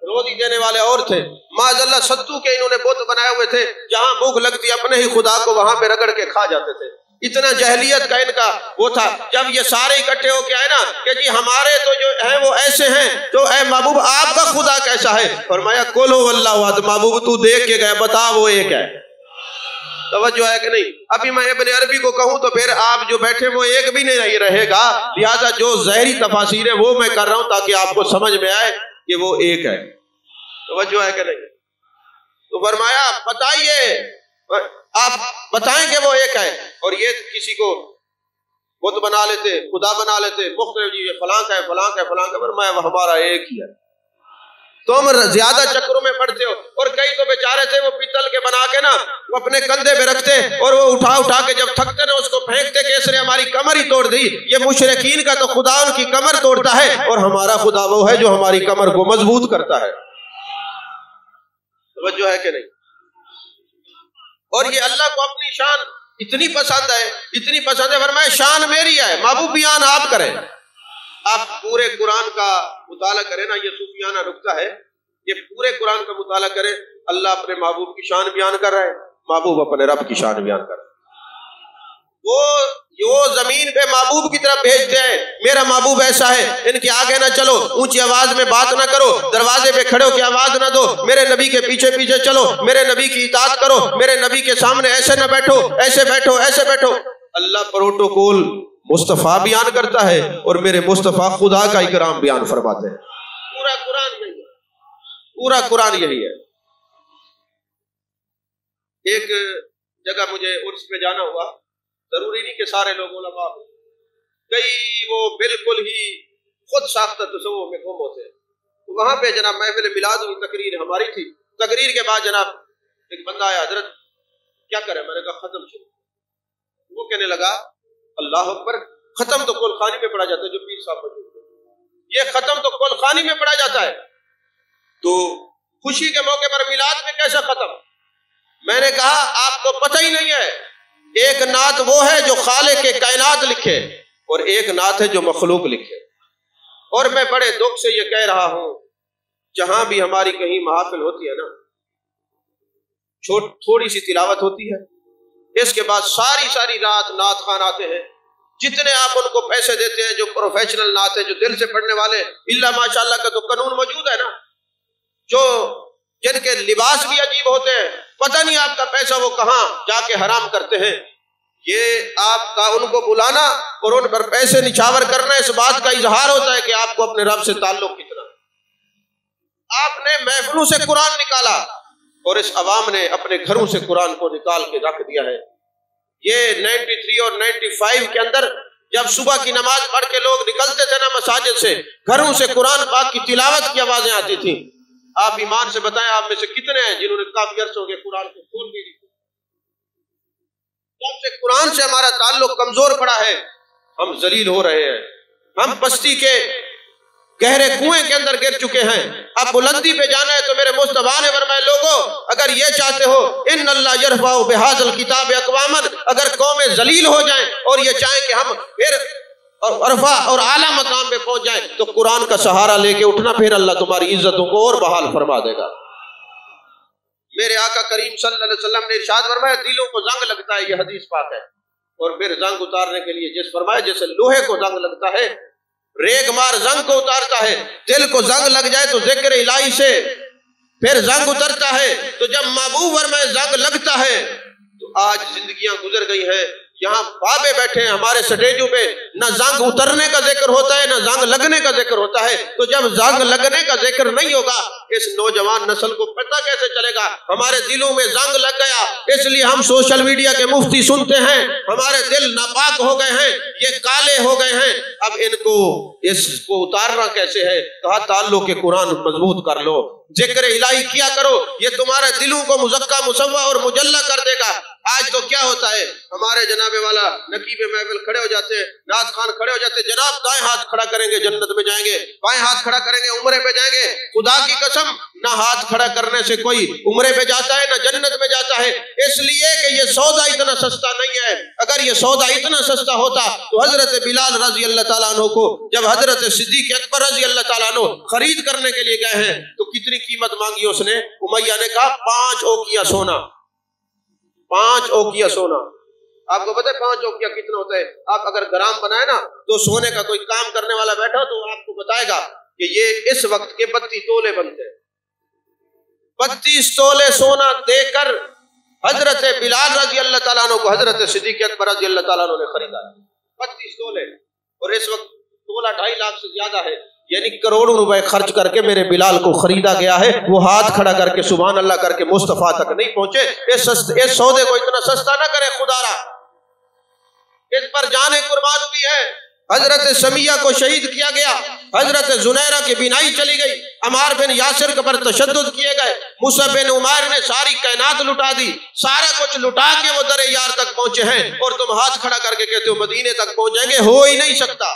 A: روزی دینے والے اور تھے، معاذ اللہ ستو کے انہوں نے بت بنائے ہوئے تھے، جہاں بھوک لگتی اپنے ہی خدا کو وہاں پہ رگڑ کے کھا جاتے تھے۔ اتنا جہلیت کا ان کا وہ تھا۔ جب یہ سارے اکٹھے ہو کے آئے نا کہ جی ہمارے تو جو ہیں وہ ایسے ہیں، تو اے محبوب آپ کا خدا کیسا ہے؟ فرمایا قل هو اللہ احد، محبوب تو دیکھ کے گئے بتا وہ ایک ہے۔ توجہ ہے کہ نہیں؟ ابھی میں ابن عربی کو کہوں تو پھر آپ جو بیٹھے وہ ایک بھی نہیں رہے گا، لہذا جو ظاہری تفاسیر ہے وہ میں کر رہا ہوں تاکہ آپ کو سمجھ میں آئے کہ وہ ایک ہے۔ توجہ ہے کہ نہیں؟ تو فرمایا بتائیے، آپ بتائیں کہ وہ ایک ہے، اور یہ کسی کو بت بنا لیتے، خدا بنا لیتے، مختلف جی فلاں کا ہے فلاں کا ہے فلاں کا، فرمایا وہ ہمارا ایک ہی ہے۔ تم زیادہ چکروں میں پڑتے ہو، اور کئی تو بیچارے تھے وہ پیتل کے بنا کے نا وہ اپنے کندھے پہ رکھتے اور وہ اٹھا کے جب تھکتے نا اس کو پھینکتے کہ اس نے ہماری کمر ہی توڑ دی۔ یہ مشرکین کا تو خدا ان کی کمر توڑتا ہے، اور ہمارا خدا وہ ہے جو ہماری کمر کو مضبوط کرتا ہے۔ توجہ ہے کہ نہیں؟ اور یہ اللہ کو اپنی شان اتنی پسند ہے، اتنی پسند ہے، فرمایا شان میری ہے، محبوب بیان آپ کریں۔ آپ پورے قرآن کا مطالعہ کریں نا، یہ صوفیانہ نکتہ ہے، یہ پورے قرآن کا مطالعہ کریں، اللہ اپنے محبوب کی شان بیان کر رہا ہے، محبوب اپنے رب کی شان بیان کر رہا ہے۔ وہ زمین پہ محبوب کی طرف بھیجتے ہیں، میرا محبوب ایسا ہے، ان کے آگے نہ چلو، اونچی آواز میں بات نہ کرو، دروازے پہ کھڑے ہو کے آواز نہ دو، میرے نبی کے پیچھے پیچھے چلو، میرے نبی کی اطاعت کرو، میرے نبی کے سامنے ایسے نہ بیٹھو، ایسے بیٹھو، ایسے بیٹھو۔ اللہ پروٹوکول مصطفیٰ بیان کرتا ہے، اور میرے مصطفیٰ خدا کا اکرام بیان فرماتے ہیں۔ پورا قرآن یہی ہے، پورا قرآن یہی ہے۔ ایک جگہ مجھے عرس پہ جانا ہوا، ضروری نہیں کہ سارے لوگ علماء ہوں، کئی وہ بالکل ہی خود ساختہ تصور میں گم ہوتے ہیں۔ وہاں پہ جناب محفل میلاد ہوئی، تقریر ہماری تھی، تقریر کے بعد جناب ایک بندہ آیا، حضرت کیا کریں؟ میں نے کہا ختم شروع۔ وہ کہنے لگا اللہ اکبر، ختم تو کل خانی میں پڑھا جاتا ہے، جو پیر صاحب موجود ہے، یہ ختم تو کل خانی میں پڑھا جاتا ہے، تو خوشی کے موقع پر میلاد میں کیسا ختم؟ میں نے کہا آپ کو پتہ ہی نہیں ہے، ایک نعت وہ ہے جو خالق کے کائنات لکھے، اور ایک نعت ہے جو مخلوق لکھے۔ اور میں بڑے دکھ سے یہ کہہ رہا ہوں، جہاں بھی ہماری کہیں محافل ہوتی ہے نا، تھوڑی سی تلاوت ہوتی ہے، اس کے بعد ساری رات نعت خوان آتے ہیں، جتنے آپ ان کو پیسے دیتے ہیں، جو پروفیشنل نعت ہے، جو دل سے پڑھنے والے، اللہ ماشاءاللہ کا تو قانون موجود ہے نا، جو جن کے لباس بھی عجیب ہوتے ہیں، پتہ نہیں آپ کا پیسہ وہ کہاں جا کے حرام کرتے ہیں۔ یہ آپ کا ان کو بلانا اور ان پر پیسے نچھاور کرنا، اس بات کا اظہار ہوتا ہے کہ آپ کو اپنے رب سے تعلق کتنا۔ آپ نے محفلوں سے قرآن نکالا، اور اس عوام نے اپنے گھروں سے قرآن کو نکال کے رکھ دیا ہے۔ یہ 93 اور 95 کے اندر جب صبح کی نماز پڑھ کے لوگ نکلتے تھے نا مساجد سے، گھروں سے قرآن پاک کی تلاوت کی آوازیں آتی تھیں۔ آپ ایمان سے بتائیں آپ میں سے کتنے ہیں جنہوں نے کافی عرصے ہو گئے قرآن کو کھول کے نہیں؟ جب سے قرآن سے ہمارا تعلق کمزور پڑا ہے، ہم ذلیل ہو رہے ہیں، ہم پستی کے گہرے کنویں کے اندر گر چکے ہیں۔ اب بلندی پہ جانا ہے تو میرے مصطفیٰ نے فرمایا لوگوں اگر یہ چاہتے ہو ان اللہ یرفع بہذا الکتاب اقواما، اگر قومیں ذلیل ہو جائیں اور یہ چاہیں کہ ہم پھر عرفہ اور اعلیٰ مقام پہ پہنچ جائیں، تو قرآن کا سہارا لے کے اٹھنا، پھر اللہ تمہاری عزتوں کو اور بحال فرما دے گا۔ میرے آقا کریم صلی اللہ علیہ وسلم نے ارشاد فرمایا دلوں کو زنگ لگتا ہے، یہ حدیث پاک ہے، اور پھر زنگ اتارنے کے لیے جس فرمایا جیسے لوہے کو زنگ لگتا ہے، ریگ مار زنگ کو اتارتا ہے، دل کو زنگ لگ جائے تو ذکر الہی سے پھر زنگ اترتا ہے۔ تو جب محبوب فرمائے زنگ لگتا ہے، تو آج زندگیاں گزر گئی ہیں، یہاں بابے بیٹھے ہیں ہمارے سٹیجوں پہ، نہ زنگ اترنے کا ذکر ہوتا ہے نہ زنگ لگنے کا ذکر ہوتا ہے. تو جب زنگ لگنے کا ذکر نہیں ہوگا اس نوجوان نسل کو پتہ کیسے چلے گا؟ ہمارے دلوں میں زنگ لگ گیا، اس لیے ہم سوشل میڈیا کے مفتی سنتے ہیں، ہمارے دل ناپاک ہو گئے ہیں، یہ کالے ہو گئے ہیں. اب ان کو اس کو اتارنا کیسے ہے؟ کہا تعلق کے قرآن مضبوط کر لو، ذکر الہی کیا کرو، یہ تمہارے دلوں کو مزکا مسوّع اور مجلہ کر دے گا. آج تو کیا ہوتا ہے، ہمارے جناب والا نقیب محفل کھڑے ہو جاتے ہیں، نعت خوان کھڑے ہو جاتے ہیں، جناب دائیں ہاتھ کھڑا کریں گے جنت میں جائیں گے، بائیں ہاتھ کھڑا کریں گے عمرے پہ جائیں گے. خدا کی قسم نہ ہاتھ کھڑا کرنے سے کوئی عمرے پہ جاتا ہے نہ جنت میں جاتا ہے، اس لیے کہ یہ سودا اتنا سستا نہیں ہے. اگر یہ سودا اتنا سستا ہوتا تو حضرت بلال رضی اللہ تعالیٰ عنہ کو جب حضرت صدیق اکبر رضی اللہ تعالیٰ عنہ خرید کرنے کے لیے گئے ہیں تو کتنی قیمت مانگی اس نے؟ امیہ نے کہا 5 اوقیہ سونا. 5 اوقیہ سونا. آپ کو پتہ ہے 5 اوقیہ کتنا ہوتا ہے؟ آپ اگر گرام بنائے نا تو سونے کا کوئی کام کرنے والا بیٹھا تو آپ کو بتائے گا کہ یہ اس وقت کے 32 تولے بنتے ہیں. 32 تولے سونا دے کر حضرت بلال رضی اللہ تعالیٰ عنہ کو حضرت صدیق اکبر رضی اللہ تعالیٰ عنہ نے خریدا. 32 تولے. اور اس وقت تولہ 2.5 لاکھ سے زیادہ ہے، یعنی کروڑوں روپے خرچ کر کے میرے بلال کو خریدا گیا ہے. وہ ہاتھ کھڑا کر کے سبحان اللہ کر کے مصطفیٰ تک نہیں پہنچے. اس سودے کو اتنا سستا نہ کرے خدا را. اس پر جانیں قربان ہوئی ہے. حضرت سمیہ کو شہید کیا گیا، حضرت زنیرہ کی بینائی چلی گئی، عمار بن یاسر کے پر تشدد کیے گئے، مصعب بن عمیر نے ساری کائنات لٹا دی، سارا کچھ لٹا کے وہ در یار تک پہنچے ہیں، اور تم ہاتھ کھڑا کر کے کہتے ہو مدینے تک پہنچ جائیں گے. ہو ہی نہیں سکتا.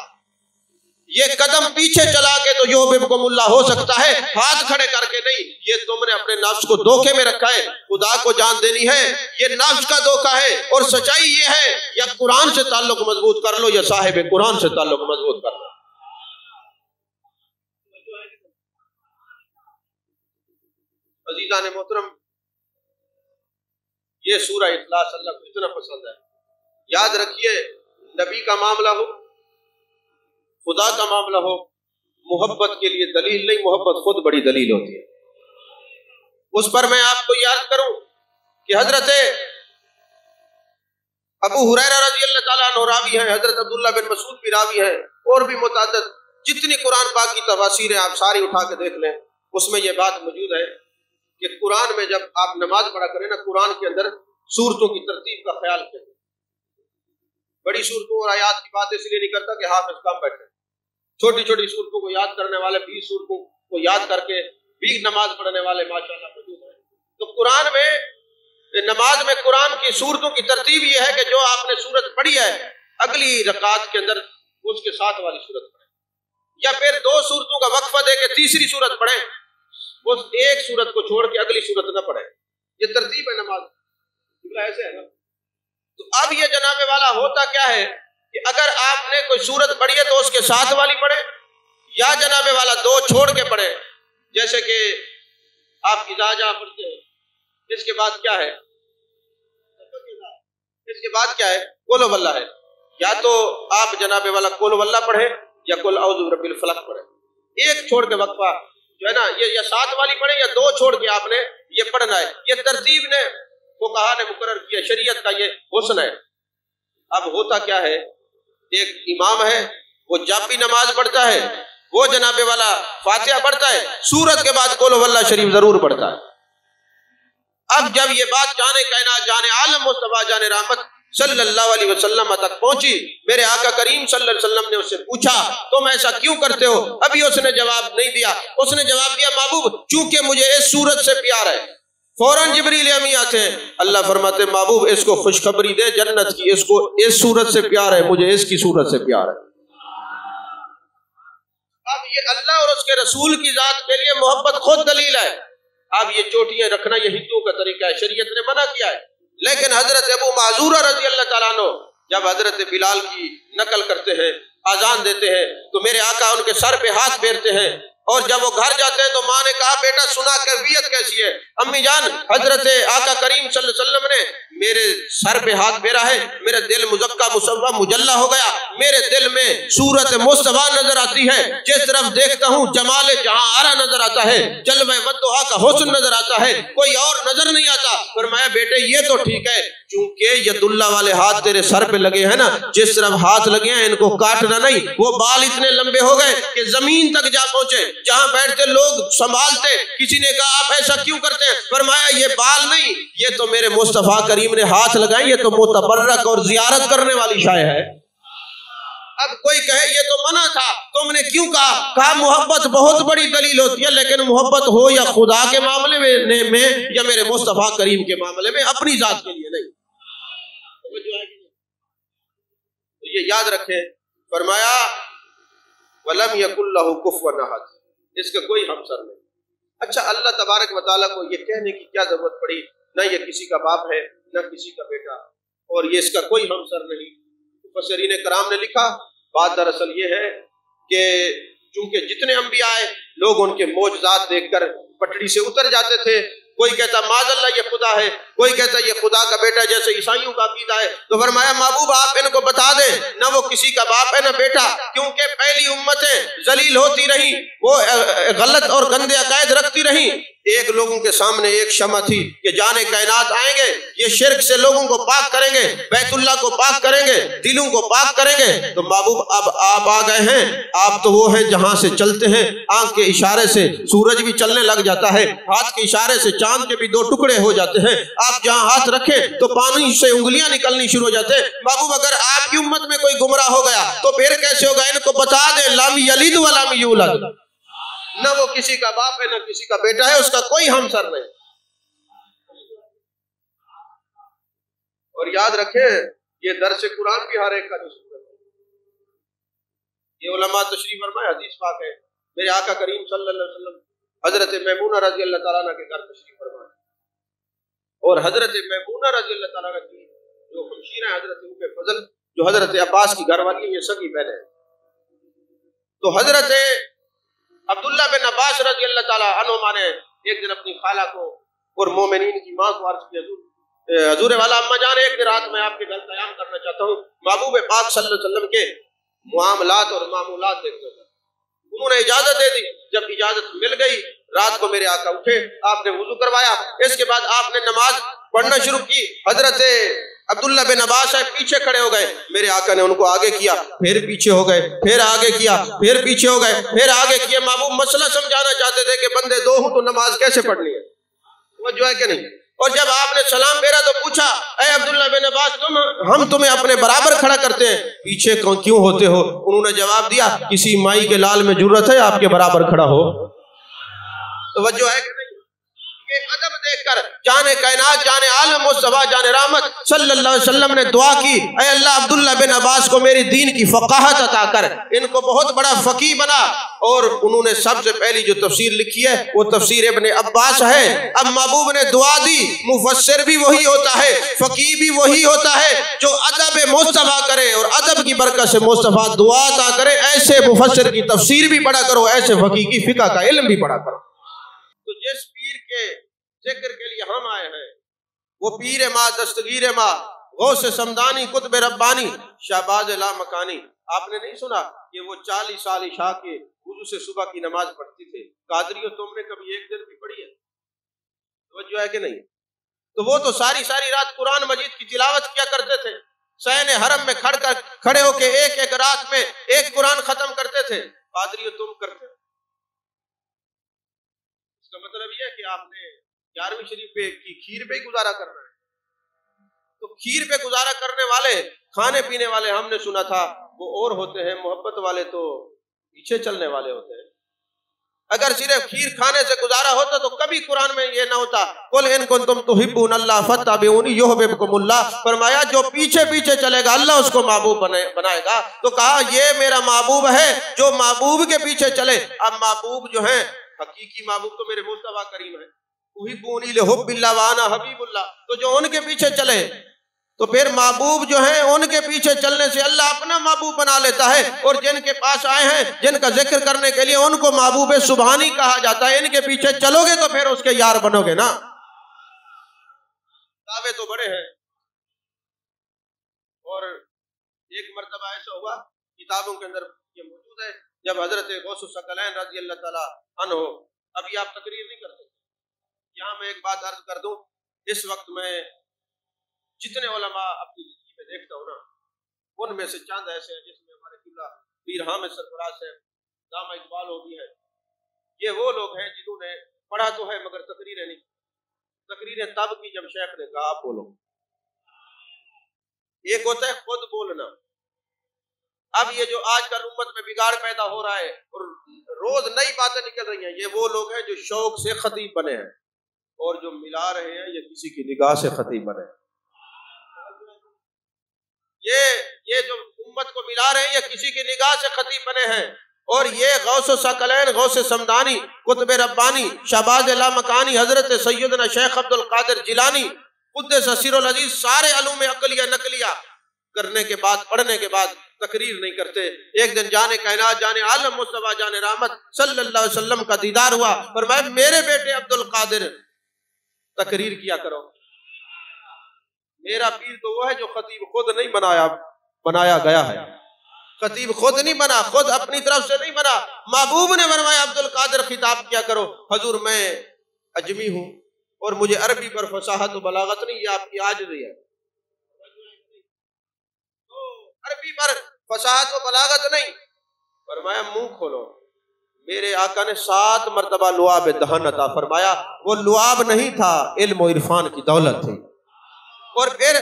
A: یہ قدم پیچھے چلا کے تو یحببکم اللہ ہو سکتا ہے، ہاتھ کھڑے کر کے نہیں. یہ تم نے اپنے نفس کو دھوکے میں رکھا ہے. خدا کو جان دینی ہے یہ نفس کا دھوکہ ہے، اور سچائی یہ ہے یا قرآن سے تعلق مضبوط کر لو یا صاحب قرآن سے تعلق مضبوط کر لو. عزیزان محترم، یہ سورہ اخلاص اللہ کو اتنا پسند ہے. یاد رکھیے نبی کا معاملہ ہو، خدا کا معاملہ ہو، محبت کے لیے دلیل نہیں، محبت خود بڑی دلیل ہوتی ہے. اس پر میں آپ کو یاد کروں کہ حضرت ابو ہریرہ رضی اللہ تعالیٰ عنہ راوی ہیں، حضرت عبداللہ بن مسعود بھی راوی ہیں، اور بھی متعدد جتنی قرآن پاک کی تفاسیر ہیں آپ ساری اٹھا کے دیکھ لیں، اس میں یہ بات موجود ہے کہ قرآن میں جب آپ نماز پڑھا کریں نا، قرآن کے اندر سورتوں کی ترتیب کا خیال کریں. بڑی صورتوں اور آیات کی بات اس لیے نہیں کرتا کہ حافظ کم بیٹھے، چھوٹی چھوٹی صورتوں کو یاد کرنے والے 20 صورتوں کو یاد کر کے بھی نماز پڑھنے والے ماشاءاللہ موجود ہیں. تو قرآن میں نماز میں قرآن کی صورتوں کی ترتیب یہ ہے کہ جو آپ نے صورت پڑھی ہے اگلی رکعت کے اندر اس کے ساتھ والی صورت پڑھیں، یا پھر 2 صورتوں کا وقفہ دے کے تیسری صورت پڑھیں، اس ایک صورت کو چھوڑ کے اگلی صورت نہ پڑھیں. یہ ترتیب ہے نماز، ایسے ہے نا. تو اب یہ جناب والا ہوتا کیا ہے کہ اگر آپ نے کوئی صورت پڑھی ہے تو اس کے ساتھ والی پڑھے، یا جناب والا 2 چھوڑ کے پڑھے. جیسے کہ آپ اذا جاء پڑھتے ہیں، اس کے بعد کیا ہے؟ اس کے بعد کیا ہے؟ قل هو اللہ ہے. یا تو آپ جناب والا قل هو اللہ پڑھے یا قل اعوذ برب الفلق پڑھے. ایک چھوڑ کے وقفہ جو ہے نا یہ یا ساتھ والی پڑھے یا 2 چھوڑ کے آپ نے یہ پڑھنا ہے. یہ ترتیب نے وہ کہا نے مقرر کیا، شریعت کا یہ حسن ہے. اب ہوتا کیا ہے، ایک امام ہے وہ جب بھی نماز پڑھتا ہے وہ جناب والا فاتحہ پڑھتا ہے، سورت کے بعد قل هو اللہ شریف ضرور پڑھتا ہے. اب جب یہ بات جانے کائنات جانے عالم مصطفیٰ جانے رحمت صلی اللہ علیہ وسلم تک پہنچی، میرے آقا کریم صلی اللہ علیہ وسلم نے اس سے پوچھا تم ایسا کیوں کرتے ہو؟ ابھی اس نے جواب نہیں دیا. اس نے جواب دیا محبوب چونکہ مجھے اس سورت سے پیار ہے. فوراً جبریل امی آتے ہیں، اللہ فرماتے محبوب اس کو خوشخبری دے جنت کی، اس کو اس سورت سے پیار ہے، مجھے اس کی سورت سے پیار ہے. اب یہ اللہ اور اس کے رسول کی ذات کے لیے محبت خود دلیل ہے. اب یہ چوٹیاں رکھنا یہ ہندوؤں کا طریقہ ہے، شریعت نے منع کیا ہے. لیکن حضرت ابو معذورہ رضی اللہ تعالیٰ عنہ جب حضرت بلال کی نقل کرتے ہیں، آزان دیتے ہیں، تو میرے آقا ان کے سر پہ ہاتھ پھیرتے ہیں، اور جب وہ گھر جاتے ہیں تو ماں نے کہا بیٹا سنا کیفیت کیسی ہے؟ امی جان حضرت آقا کریم صلی اللہ علیہ وسلم نے میرے سر پہ ہاتھ پھیرا ہے، میرا دل مزکا مصوّع مجلہ ہو گیا، میرے دل میں صورت مصطفیٰ نظر آتی ہے، جس طرف دیکھتا ہوں جمال جہاں آرا نظر آتا ہے، جلوہ ودھا کا حسن نظر آتا ہے، کوئی اور نظر نہیں آتا. فرمایا بیٹے یہ تو ٹھیک ہے، چونکہ ید اللہ والے ہاتھ تیرے سر پہ لگے ہیں نا، جس طرف ہاتھ لگے ہیں ان کو کاٹنا نہیں۔ وہ بال اتنے لمبے ہو گئے کہ زمین تک جا پہنچے، جہاں بیٹھتے لوگ سنبھالتے۔ کسی نے کہا آپ ایسا کیوں کرتے ہیں؟ فرمایا یہ بال نہیں، یہ تو میرے مصطفیٰ کریم نے ہاتھ لگائے، یہ تو متبرک اور زیارت کرنے والی شے ہے۔ اب کوئی کہے یہ تو منع تھا، تم نے کیوں کہا؟ کہا محبت بہت بڑی دلیل ہوتی ہے، لیکن محبت ہو یا خدا کے معاملے میں یا میرے مصطفیٰ کریم کے معاملے میں، اپنی ذات کے لیے نہیں۔ تو یہ یاد رکھیں، فرمایا وَلَمْ يَكُنْ لَهُ كُفُوًا أَحَدٌ، اس کا کوئی ہمسر نہیں۔ اچھا، اللہ تبارک و تعالیٰ کو یہ کہنے کی کیا ضرورت پڑی؟ نہ یہ کسی کا باپ ہے، نہ کسی کا بیٹا، اور یہ اس کا کوئی ہمسر نہیں۔ مفسرین کرام نے لکھا بات دراصل یہ ہے کہ چونکہ جتنے انبیاء آئے، لوگ ان کے معجزات دیکھ کر پٹڑی سے اتر جاتے تھے۔ کوئی کہتا معاذ اللہ یہ خدا ہے، کوئی کہتا یہ خدا کا بیٹا، جیسے عیسائیوں کا عقیدہ ہے۔ تو فرمایا محبوب آپ ان کو بتا دیں، نہ وہ کسی کا باپ ہے نہ بیٹا، کیونکہ پہلی امتیں ذلیل ہوتی رہیں، وہ غلط اور گندے عقائد رکھتی رہیں۔ ایک لوگوں کے سامنے ایک شمع تھی کہ جانے کائنات آئیں گے، یہ شرک سے لوگوں کو پاک کریں گے، بیت اللہ کو پاک کریں گے، دلوں کو پاک کریں گے۔ تو محبوب اب آپ آ گئے ہیں، آپ تو وہ ہیں جہاں سے چلتے ہیں، آنکھ کے اشارے سے سورج بھی چلنے لگ جاتا ہے، ہاتھ کے اشارے سے چاند کے بھی دو ٹکڑے ہو جاتے ہیں، آپ جہاں ہاتھ رکھیں تو پانی سے انگلیاں نکلنی شروع ہو جاتے ہیں۔ محبوب اگر آپ کی امت میں کوئی گمراہ ہو گیا تو پھر کیسے ہوگا؟ ان کو بتا دیں لم یلد ولم یولد، نہ وہ کسی کا باپ ہے نہ کسی کا بیٹا ہے، اس کا کوئی ہمسر نہیں۔ اور یاد رکھیں یہ درس قرآن بھی ہر ایک کا نصیب ہے۔ یہ علماء تشریف فرمائے، حدیث پاک ہے، میرے آقا کریم صلی اللہ علیہ وسلم حضرت میمونہ رضی اللہ تعالیٰ عنہ کے گھر تشریف فرمائے، اور حضرت میمونہ رضی اللہ تعالیٰ عنہ کی جو ہمشیرہ حضرت ام فضل جو حضرت عباس کی گھر والی، یہ سگی بہن ہے۔ تو حضرت عبداللہ بن عباس رضی اللہ تعالیٰ عنہما نے ایک دن اپنی خالہ کو اور مومنین کی ماں کو عرض کیا، حضور والا اما جان، ایک دن رات میں آپ کے گھر قیام کرنا چاہتا ہوں، محبوب پاک صلی اللہ علیہ وسلم کے معاملات اور معمولات دیکھنا چاہتا ہوں۔ انہوں نے اجازت دے دی۔ جب اجازت مل گئی، رات کو میرے آقا اٹھے، آپ نے وضو کروایا، اس کے بعد آپ نے نماز پڑھنا شروع کی۔ حضرت عبداللہ بن عباس پیچھے کھڑے ہو گئے، میرے آقا نے ان کو آگے کیا، پھر پیچھے ہو گئے، پھر آگے کیا، پھر پیچھے ہو گئے، پھر آگے کیا۔ محبوب مسئلہ سمجھانا چاہتے تھے کہ بندے دو ہوں تو نماز کیسے پڑھنی ہے، توجہ ہے کہ نہیں؟ اور جب آپ نے سلام پھیرا تو پوچھا، اے عبداللہ بن عباس، ہم تمہیں اپنے برابر کھڑا کرتے ہیں، پیچھے کیوں ہوتے ہو؟ انہوں نے جواب دیا، کسی مائی کے لال میں جرت ہے آپ کے برابر کھڑا ہو؟ توجہ ہے کہ نہیں؟ یہ ادب دیکھ کر جانے کائنات، جانے عالم مصطفیٰ، جانے رحمت صلی اللہ علیہ وسلم نے دعا کی، اے اللہ عبداللہ بن عباس کو میری دین کی فقاہت عطا کر، ان کو بہت بڑا فقیہ بنا۔ اور انہوں نے سب سے پہلی جو تفسیر لکھی ہے وہ تفسیر ابن عباس ہے۔ اب محبوب نے دعا دی، مفسر بھی وہی ہوتا ہے، فقیہ بھی وہی ہوتا ہے جو ادب مصطفیٰ کرے اور ادب کی برکت سے مصطفیٰ دعا عطا کرے۔ ایسے مفسر کی تفسیر بھی پڑھا کرو، ایسے فقیہ کی فقہ کا علم بھی پڑھا کرو۔ تو جس پیر کے ذکر کے لیے ہم آئے ہیں وہ پیر ماں، دستگیر ماں، غوث سمدانی، قطب ربانی، شہباز لا مکانی۔ آپ نے نہیں سنا کہ وہ 40 سال عشاء کے وضو سے صبح کی نماز پڑھتی تھے؟ قادریوں تم نے کبھی ایک دن بھی پڑھی ہے؟ توجہ ہے کہ نہیں؟ تو وہ تو ساری رات قرآن مجید کی تلاوت کیا کرتے تھے، صحن حرم میں کھڑے ہو کے ایک رات میں ایک قرآن ختم کرتے تھے۔ قادریوں تم کرتے ہو؟ اس کا مطلب یہ ہے کہ آپ نے 11ویں شریف پہ کی کھیر پہ ہی گزارا کرنا ہے۔ تو کھیر پہ گزارا کرنے والے، کھانے پینے والے ہم نے سنا تھا وہ اور ہوتے ہیں، محبت والے تو پیچھے چلنے والے ہوتے ہیں۔ اگر صرف کھیر کھانے سے گزارا ہوتا تو کبھی قرآن میں یہ نہ ہوتا، قل ان کنتم تحبون اللہ فاتبعونی یحببکم اللہ۔ فرمایا جو پیچھے پیچھے چلے گا اللہ اس کو محبوب بنائے گا۔ تو کہا یہ میرا محبوب ہے جو محبوب کے پیچھے چلے۔ اب محبوب جو ہیں، حقیقی محبوب تو میرے مصطفیٰ کریم ہے، تحبونی لحب اللہ وانا حبیب اللہ، تو جو ان کے پیچھے چلے تو پھر محبوب جو ہیں ان کے پیچھے چلنے سے اللہ اپنا محبوب بنا لیتا ہے۔ اور جن کے پاس آئے ہیں، جن کا ذکر کرنے کے لیے، ان کو محبوب سبحانی کہا جاتا ہے۔ ان کے پیچھے چلو گے تو پھر اس کے یار بنو گے نا۔ دعوے تو بڑے ہیں۔ اور ایک مرتبہ ایسا ہوا، کتابوں کے اندر یہ موجود ہے، جب حضرت غوث الثقلین رضی اللہ تعالیٰ عنہ، ابھی آپ تقریر نہیں کرتے، یہاں میں ایک بات عرض کر دوں، اس وقت میں جتنے علماء اپنی زندگی میں دیکھتا ہوں نا، ان میں سے چند ایسے ہیں جس میں ہمارے قبلہ پیر حامد سرفراز سے علامہ اقبال ہو بھی ہے. یہ وہ لوگ ہیں جنہوں نے پڑھا تو ہے مگر تقریریں نہیں. تقریریں تب کی جب شیخ نے کہا آپ بولو. ایک ہوتا ہے خود بولنا. اب یہ جو آج کل امت میں بگاڑ پیدا ہو رہا ہے اور روز نئی باتیں نکل رہی ہیں، یہ وہ لوگ ہیں جو شوق سے خطیب بنے ہیں، اور جو ملا رہے ہیں یہ کسی کی نگاہ سے خطیب بنے ہیں. یہ جو امت کو ملا رہے ہیں یہ کسی کی نگاہ سے خطیب بنے ہیں. اور یہ غوث ثقلین، غوث سمدانی، قطب ربانی، شہباز لامکانی، حضرت سیدنا شیخ عبد القادر جیلانی قدس سر العزیز، سارے علوم عقلیہ نقلیہ کرنے کے بعد، پڑھنے کے بعد تقریر نہیں کرتے. ایک دن جانے کائنات، جانے عالم مصطفیٰ، جانے رحمت صلی اللہ علیہ وسلم کا دیدار ہوا. فرمایا میرے بیٹے عبد القادر تقریر کیا کرو. میرا پیر تو وہ ہے جو خطیب خود نہیں بنایا گیا ہے. خطیب خود نہیں بنا، خود اپنی طرف سے نہیں بنا. محبوب نے فرمایا عبد القادر خطاب کیا کرو. حضور میں اجمی ہوں اور مجھے عربی پر فصاحت و بلاغت نہیں، یہ آپ کی عاجزی ہے. عربی پر فصاحت و بلاغت نہیں. فرمایا منہ کھولو. میرے آقا نے 7 مرتبہ لعاب دہن عطا فرمایا. وہ لعاب نہیں تھا، علم و عرفان کی دولت تھی. اور پھر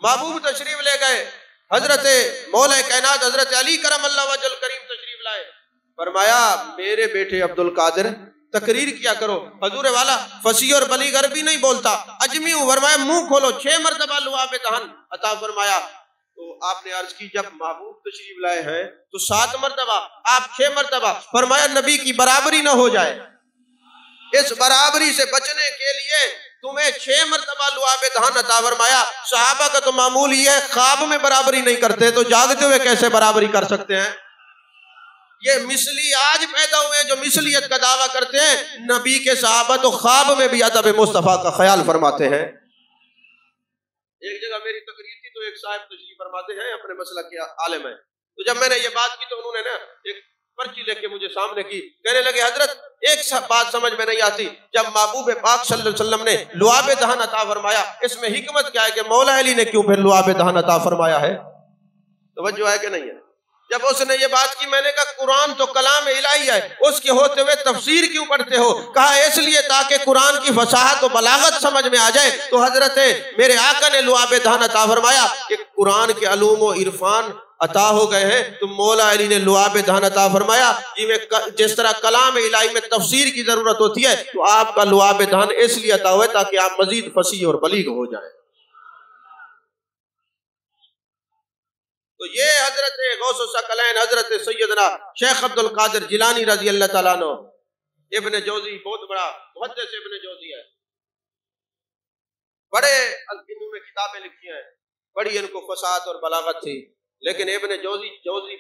A: محبوب تشریف لے گئے. حضرت مولا کائنات حضرت علی کرم اللہ وجہ الکریم تشریف لائے. فرمایا میرے بیٹے عبد القادر تقریر کیا کرو. حضور والا فصیح اور بلیغ عربی نہیں بولتا، اجمی ہوں. فرمایا منہ کھولو. 6 مرتبہ لعاب دہن عطا فرمایا. تو آپ نے عرض کی جب محبوب تشریف لائے ہیں تو 7 مرتبہ، آپ 6 مرتبہ. فرمایا نبی کی برابری نہ ہو جائے، اس برابری سے بچنے کے لیے تمہیں 6 مرتبہ لعاب دہن عطا فرمایا. صحابہ کا تو معمول یہ ہے، خواب میں برابری نہیں کرتے تو جاگتے ہوئے کیسے برابری کر سکتے ہیں؟ یہ مثلی آج پیدا ہوئے جو مثلیت کا دعویٰ کرتے ہیں. نبی کے صحابہ تو خواب میں بھی ادب مصطفیٰ کا خیال فرماتے ہیں. ایک جگہ میری تقریر تھی تو ایک صاحب تشریف فرماتے ہیں، اپنے مسلک کے عالم ہیں. تو جب میں نے یہ بات کی تو انہوں نے نا ایک پرچی لے کے مجھے سامنے کی. کہنے لگے حضرت ایک بات سمجھ میں نہیں آتی، جب محبوب پاک صلی اللہ علیہ وسلم نے لعاب دہن عطا فرمایا اس میں حکمت کیا ہے کہ مولا علی نے کیوں پھر لعاب دہن عطا فرمایا ہے؟ توجہ ہے کہ نہیں ہے؟ جب اس نے یہ بات کی میں نے کہا قرآن تو کلام الہی ہے، اس کے ہوتے ہوئے تفسیر کیوں پڑھتے ہو؟ کہا اس لیے تاکہ قرآن کی فصاحت و بلاغت سمجھ میں آ جائے. تو حضرت میرے آقا نے لعاب دہن عطا فرمایا کہ قرآن کے علوم و عرفان عطا ہو گئے ہیں. تو مولا علی نے لعاب دہن عطا فرمایا. جس طرح کلام الہی میں تفسیر کی ضرورت ہوتی ہے تو آپ کا لعاب دہن اس لیے عطا ہوا ہے تاکہ آپ مزید فصیح اور بلیغ ہو جائیں. تو یہ حضرت غوث ثقلین حضرت سیدنا شیخ عبد القادر جیلانی رضی اللہ تعالیٰ عنہ. ابن جوزی بہت بڑا محدث ابن جوزی ہے، بڑے انہوں نے کتابیں لکھی ہیں، بڑی ان کو فصاحت اور بلاغت تھی. لیکن ابن جوزی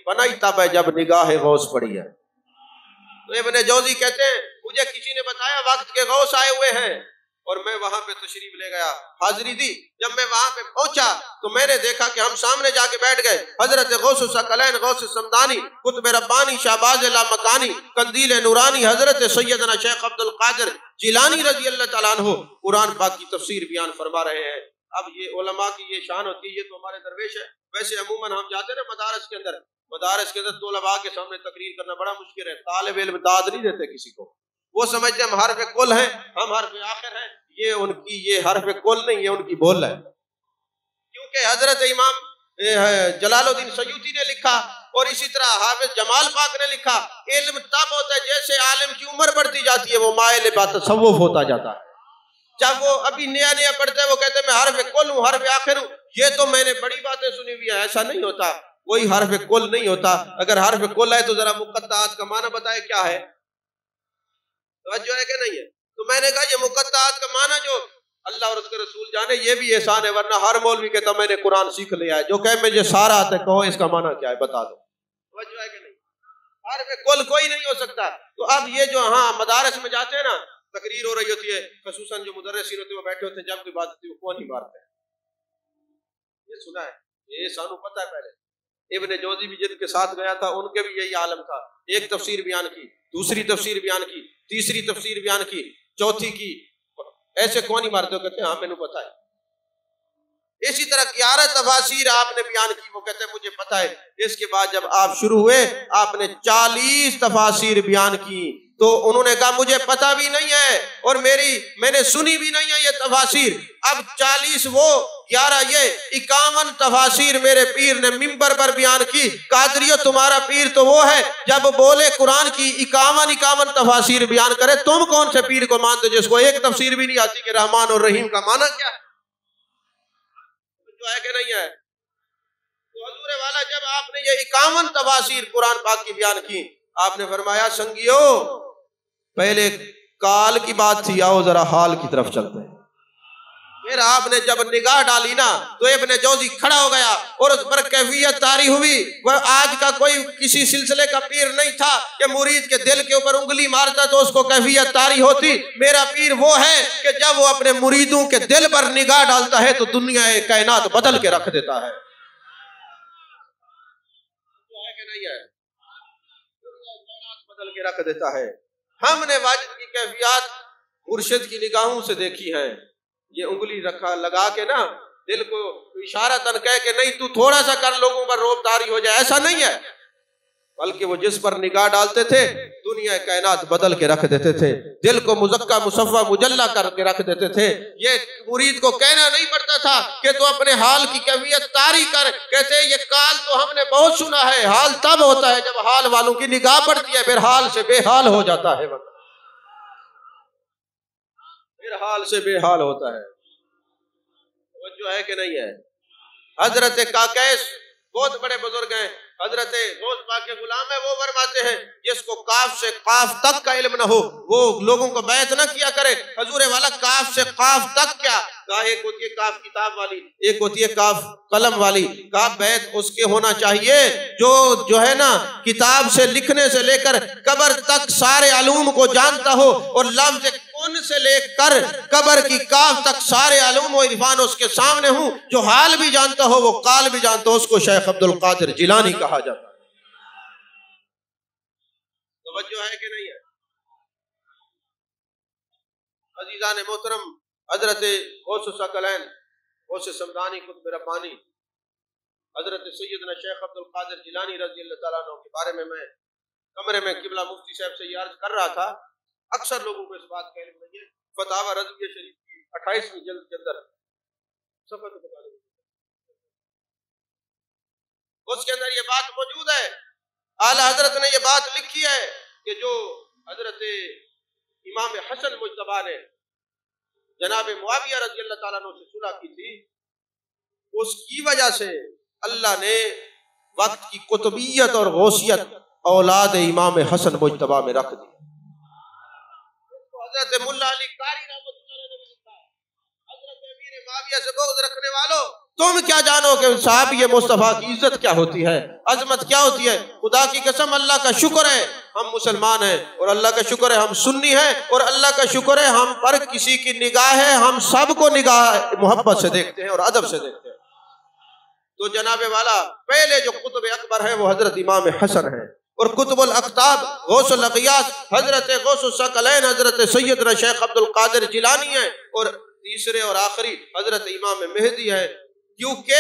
A: بنا ہی تب ہے جب نگاہ غوث پڑی ہے. تو ابن جوزی کہتے ہیں مجھے کسی نے بتایا وقت کے غوث آئے ہوئے ہیں اور میں وہاں پہ تشریف لے گیا، حاضری دی. جب میں وہاں پہ پہنچا تو میں نے دیکھا کہ ہم سامنے جا کے بیٹھ گئے. حضرت غوث ثقلین، غوث سمدانی، قطب ربانی، شہباز لامکانی، قندیل نورانی، حضرت سیدنا شیخ عبد القادر جیلانی رضی اللہ تعالیٰ عنہ قرآن پاک کی تفسیر بیان فرما رہے ہیں. اب یہ علماء کی یہ شان ہوتی ہے، یہ تو ہمارے درویش ہے. ویسے عموماً ہم جاتے ہیں نا مدارس کے اندر طلباء کے سامنے تقریر کرنا بڑا مشکل ہے. طالب علم داد نہیں دیتے کسی کو، وہ سمجھتے ہیں ہم حرف کل ہیں، ہم حرف آخر ہیں. یہ ان کی یہ حرف کل نہیں، یہ ان کی بول ہے. کیونکہ حضرت امام جلال الدین سیوطی نے لکھا اور اسی طرح حافظ جمال پاک نے لکھا، علم تب ہوتا ہے جیسے عالم کی عمر بڑھتی جاتی ہے وہ مائل تصوف ہوتا جاتا ہے. جب وہ ابھی نیا پڑھتا ہے وہ کہتے ہیں میں حرف کل ہوں، حرف آخر ہوں. یہ تو میں نے بڑی باتیں سنی ہوئی ہیں، ایسا نہیں ہوتا. کوئی حرف کل نہیں ہوتا. اگر حرف کل ہے تو ذرا مقطعات کا معنی بتائے کیا ہے؟ توجہ ہے کہ نہیں ہے؟ تو میں نے کہا یہ مقطعات کا معنی جو اللہ اور اس کے رسول جانے، یہ بھی احسان ہے، ورنہ ہر مولوی کہتا میں نے قرآن سیکھ لیا ہے. جو کہ مجھے سارا آتا ہے، کہو اس کا معنی کیا ہے بتا دو. توجہ ہے کہ نہیں؟ حرف کل کوئی نہیں ہو سکتا. تو اب یہ جو ہاں مدارس میں جاتے ہیں نا، تقریر ہو رہی ہوتی ہے، خصوصاً جو مدرسین ہوتے ہیں وہ بیٹھے ہوتے ہیں، جب کوئی بات ہوتی ہے وہ کون ہی مارتے ہیں. یہ سنا ہے، یہ سانو پتہ ہے. پہلے ابن جوزی بھی جن کے ساتھ گیا تھا ان کے بھی یہی عالم تھا. ایک تفسیر بیان کی، دوسری تفسیر بیان کی، تیسری تفسیر بیان کی، چوتھی کی. ایسے کون ہی مارتے ہو؟ کہتے ہیں ہاں میں نے پتا ہے. اسی طرح 11 تفاسیر آپ نے بیان کی. وہ کہتے ہیں مجھے پتا ہے. اس کے بعد جب آپ شروع ہوئے آپ نے 40 تفاسیر بیان کی. تو انہوں نے کہا مجھے پتا بھی نہیں ہے اور میں نے سنی بھی نہیں ہے یہ تفاسیر. اب 40 وہ 11 یہ 51 تفاسیر میرے پیر نے منبر پر بیان کی. قادریو تمہارا پیر تو وہ ہے جب بولے قرآن کی 51 تفاسیر بیان کرے. تم کون سے پیر کو مانتے جس کو ایک تفسیر بھی نہیں آتی کہ رحمان اور رحیم کا معنی کیا ہے؟ جو ہے کہ نہیں ہے. تو حضور والا جب آپ نے یہ 51 تفاسیر قرآن پاک کی بیان کی آپ نے فرمایا سنگیو پہلے کال کی بات تھی، آؤ ذرا حال کی طرف چلتے ہیں. پھر آپ نے جب نگاہ ڈالی نا تو ابن جوزی کھڑا ہو گیا اور اس پر کیفیت طاری ہوئی. وہ آج کا کوئی کسی سلسلے کا پیر نہیں تھا کہ مرید کے دل کے اوپر انگلی مارتا تو اس کو کیفیت طاری ہوتی. میرا پیر وہ ہے کہ جب وہ اپنے مریدوں کے دل پر نگاہ ڈالتا ہے تو دنیا کائنات بدل کے رکھ دیتا ہے. بدل کے رکھ دیتا ہے. ہم نے واجد کی کیفیات مرشد کی نگاہوں سے دیکھی ہے. یہ انگلی لگا کے نا دل کو اشارتاً کہہ کہ نہیں تو تھوڑا سا کر لوگوں پر روب طاری ہو جائے، ایسا نہیں ہے. بلکہ وہ جس پر نگاہ ڈالتے تھے دنیا کائنات بدل کے رکھ دیتے تھے، دل کو مزکا مصفا مجلہ کر کے رکھ دیتے تھے. یہ مرید کو کہنا نہیں پڑتا تھا کہ تو اپنے حال کی کیفیت طاری کر. کہتے یہ کال تو ہم نے بہت سنا ہے، حال تب ہوتا ہے جب حال والوں کی نگاہ پڑتی ہے، پھر حال سے بے حال ہو جاتا ہے، پھر حال سے بے حال ہوتا ہے. جو ہے کہ نہیں ہے. حضرت کاکیس بہت بڑے بزرگ ہیں، حضرت غوث پاک کے غلام ہے. وہ فرماتے ہیں جس کو کاف سے قاف تک کا علم نہ ہو وہ لوگوں کو بیعت نہ کیا کرے. حضور والا کاف سے قاف تک کیا کہا؟ ایک ہوتی ہے کاف کتاب والی، ایک ہوتی ہے کاف قلم والی. کہا بیعت اس کے ہونا چاہیے جو ہے نا کتاب سے لکھنے سے لے کر قبر تک سارے علوم کو جانتا ہو، اور لفظ کن سے لے کر قبر کی کاف تک سارے علوم و عرفان اس کے سامنے ہوں. جو حال بھی جانتا ہو وہ قال بھی جانتا ہو، اس کو شیخ عبد القادر جیلانی کہا جاتا ہے. توجہ ہے کہ نہیں ہے؟ عزیزان محترم، حضرت غوث الثقلین غوث سمدانی قطب ربانی حضرت سیدنا شیخ عبد القادر جیلانی رضی اللہ تعالیٰ عنہ کے بارے میں کمرے میں قبلہ مفتی صاحب سے یہ عرض کر رہا تھا. اکثر لوگوں کو اس بات کا علم نہیں ہے. فتاوی رضویہ شریف کی 28ویں جلد کے اندر صفحہ تو بتا دیں اس کے اندر یہ بات موجود ہے. اعلیٰ حضرت نے یہ بات لکھی ہے کہ جو حضرت امام حسن مجتبیٰ نے جناب معاویہ رضی اللہ تعالیٰ عنہ سے صلح کی تھی، اس کی وجہ سے اللہ نے وقت کی قطبیت اور غوثیت اولاد امام حسن مجتبیٰ میں رکھ دی. حضرت ملا علی قاری رحمۃ اللہ علیہ نے لکھا، حضرت امیر معاویہ سے بغض رکھنے والوں تم کیا جانو کہ صاحب یہ مصطفیٰ کی عزت کیا ہوتی ہے، عظمت کیا ہوتی ہے. خدا کی قسم اللہ کا شکر ہے ہم مسلمان ہیں، اور اللہ کا شکر ہے ہم سنی ہیں، اور اللہ کا شکر ہے ہم پر کسی کی نگاہ ہے، ہم سب کو نگاہ محبت سے دیکھتے ہیں اور ادب سے دیکھتے ہیں. تو جناب والا پہلے جو قطب اکبر ہے وہ حضرت امام حسن ہے، اور قطب الاقطاب غوث الاغیاث حضرت غوث الثقلین حضرت سیدنا شیخ عبد القادر جیلانی ہے، اور تیسرے اور آخری حضرت امام مہدی ہے. کیونکہ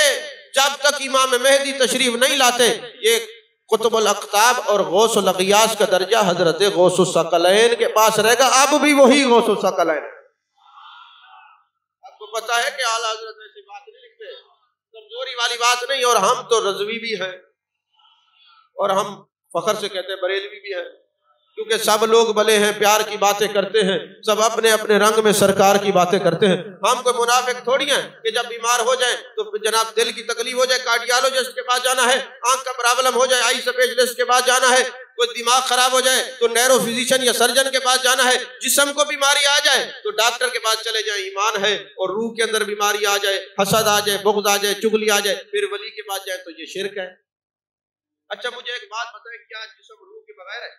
A: جب تک امام مہدی تشریف نہیں لاتے یہ قطب الاقطاب اور غوث الاغیاث کا درجہ حضرت غوث الثقلین کے پاس رہے گا. اب بھی وہی غوث الثقلین. آپ کو پتا ہے کہ اعلیٰ حضرت ایسی بات نہیں لکھتے، کمزوری والی بات نہیں. اور ہم تو رضوی بھی ہیں اور ہم فخر سے کہتے ہیں بریلوی بھی ہیں، کیونکہ سب لوگ بھلے ہیں پیار کی باتیں کرتے ہیں، سب اپنے اپنے رنگ میں سرکار کی باتیں کرتے ہیں. ہم کوئی منافق تھوڑی ہیں کہ جب بیمار ہو جائیں تو جناب دل کی تکلیف ہو جائے کارڈیالوجسٹ کے پاس جانا ہے، آنکھ کا پرابلم ہو جائے آئی اسپیشلسٹ کے پاس جانا ہے، کوئی دماغ خراب ہو جائے تو نیرو فزیشین یا سرجن کے پاس جانا ہے، جسم کو بیماری آ جائے تو ڈاکٹر کے پاس چلے جائیں ایمان ہے، اور روح کے اندر بیماری آ جائے، حسد آ جائے، بغض آ جائے، چغلی آ جائے، پھر ولی کے پاس جائیں تو یہ شرک ہے. اچھا مجھے ایک بات بتائیں، کیا جسم روح کے بغیر ہے؟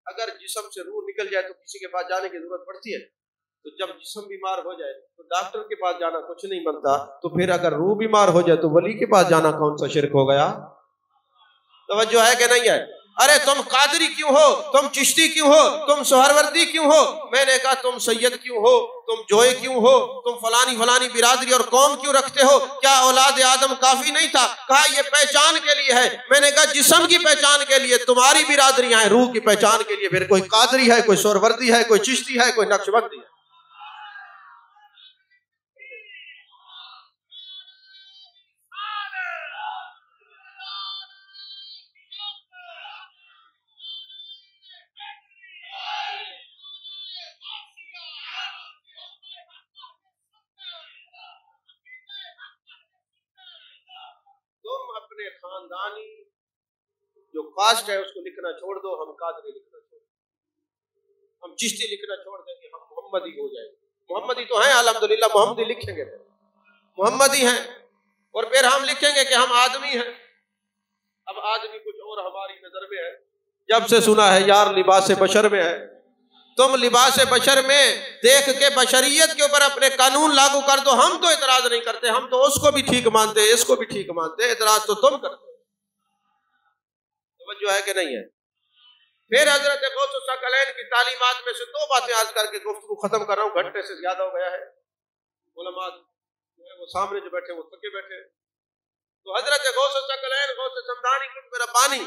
A: اگر جسم سے روح نکل جائے تو کسی کے پاس جانے کی ضرورت پڑتی ہے؟ تو جب جسم بیمار ہو جائے تو ڈاکٹر کے پاس جانا کچھ نہیں بنتا، تو پھر اگر روح بیمار ہو جائے تو ولی کے پاس جانا کون سا شرک ہو گیا؟ توجہ ہے کہ نہیں ہے؟ ارے تم قادری کیوں ہو، تم چشتی کیوں ہو، تم سہروردی کیوں ہو؟ میں نے کہا تم سید کیوں ہو، تم جوئے کیوں ہو، تم فلانی فلانی برادری اور قوم کیوں رکھتے ہو؟ کیا اولاد آدم کافی نہیں تھا؟ کہا یہ پہچان کے لیے ہے۔ میں نے کہا جسم کی پہچان کے لیے تمہاری برادریاں ہیں، روح کی پہچان کے لیے پھر کوئی قادری ہے، کوئی سہروردی ہے، کوئی چشتی ہے، کوئی نقشبندی ہے۔ تم اپنے خاندانی جو کاسٹ ہے اس کو لکھنا چھوڑ دو، ہم قادری لکھنا چھوڑ دو، ہم چشتی لکھنا چھوڑ دیں گے، ہم محمدی ہو جائیں گے۔ محمدی تو ہیں الحمدللہ، محمدی لکھیں گے، محمدی ہیں، اور پھر ہم لکھیں گے کہ ہم آدمی ہیں۔ اب آدمی کچھ اور ہماری نظر میں ہے، جب سے سنا ہے یار لباس بشر میں ہے، تم لباس بشر میں دیکھ کے بشریت کے اوپر اپنے قانون لاگو کر دو، ہم تو اعتراض نہیں کرتے، ہم تو اس کو بھی ٹھیک مانتے ہیں، اس کو بھی ٹھیک مانتے ہیں، اعتراض تو تم کرتے ہو۔ توجہ ہے کہ نہیں ہے؟ پھر حضرت غوث الثقلین کی تعلیمات میں سے 2 باتیں عرض کر کے گفتگو ختم کر رہا ہوں، گھنٹے سے زیادہ ہو گیا ہے، علماء جو ہے وہ سامنے جو بیٹھے وہ تھکے بیٹھے۔ تو حضرت غوث الثقلین غوث سمدانی قطب ربانی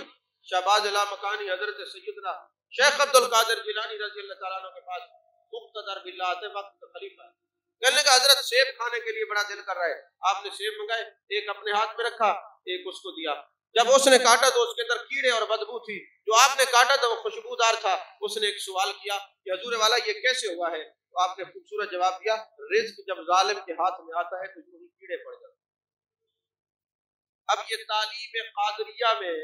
A: شہباز لامکانی حضرت سیدنا شیخ عبد القادر جیلانی رضی اللہ تعالیٰ عنہ کے پاس مقتدر باللہ آتے وقت خلیفہ کہنے کا حضرت سیب کھانے کے لیے بڑا دل کر رہا ہے۔ آپ نے سیب منگائے، ایک اپنے ہاتھ میں رکھا، ایک اس کو دیا۔ جب اس نے کاٹا تو اس کے اندر کیڑے اور بدبو تھی، جو آپ نے کاٹا تھا وہ خوشبودار تھا۔ اس نے ایک سوال کیا کہ حضور والا یہ کیسے ہوا ہے؟ تو آپ نے خوبصورت جواب دیا، رزق جب ظالم کے ہاتھ میں آتا ہے تو یوں ہی کیڑے پڑ جاتے ہیں۔ اب یہ تعلیم قادریہ میں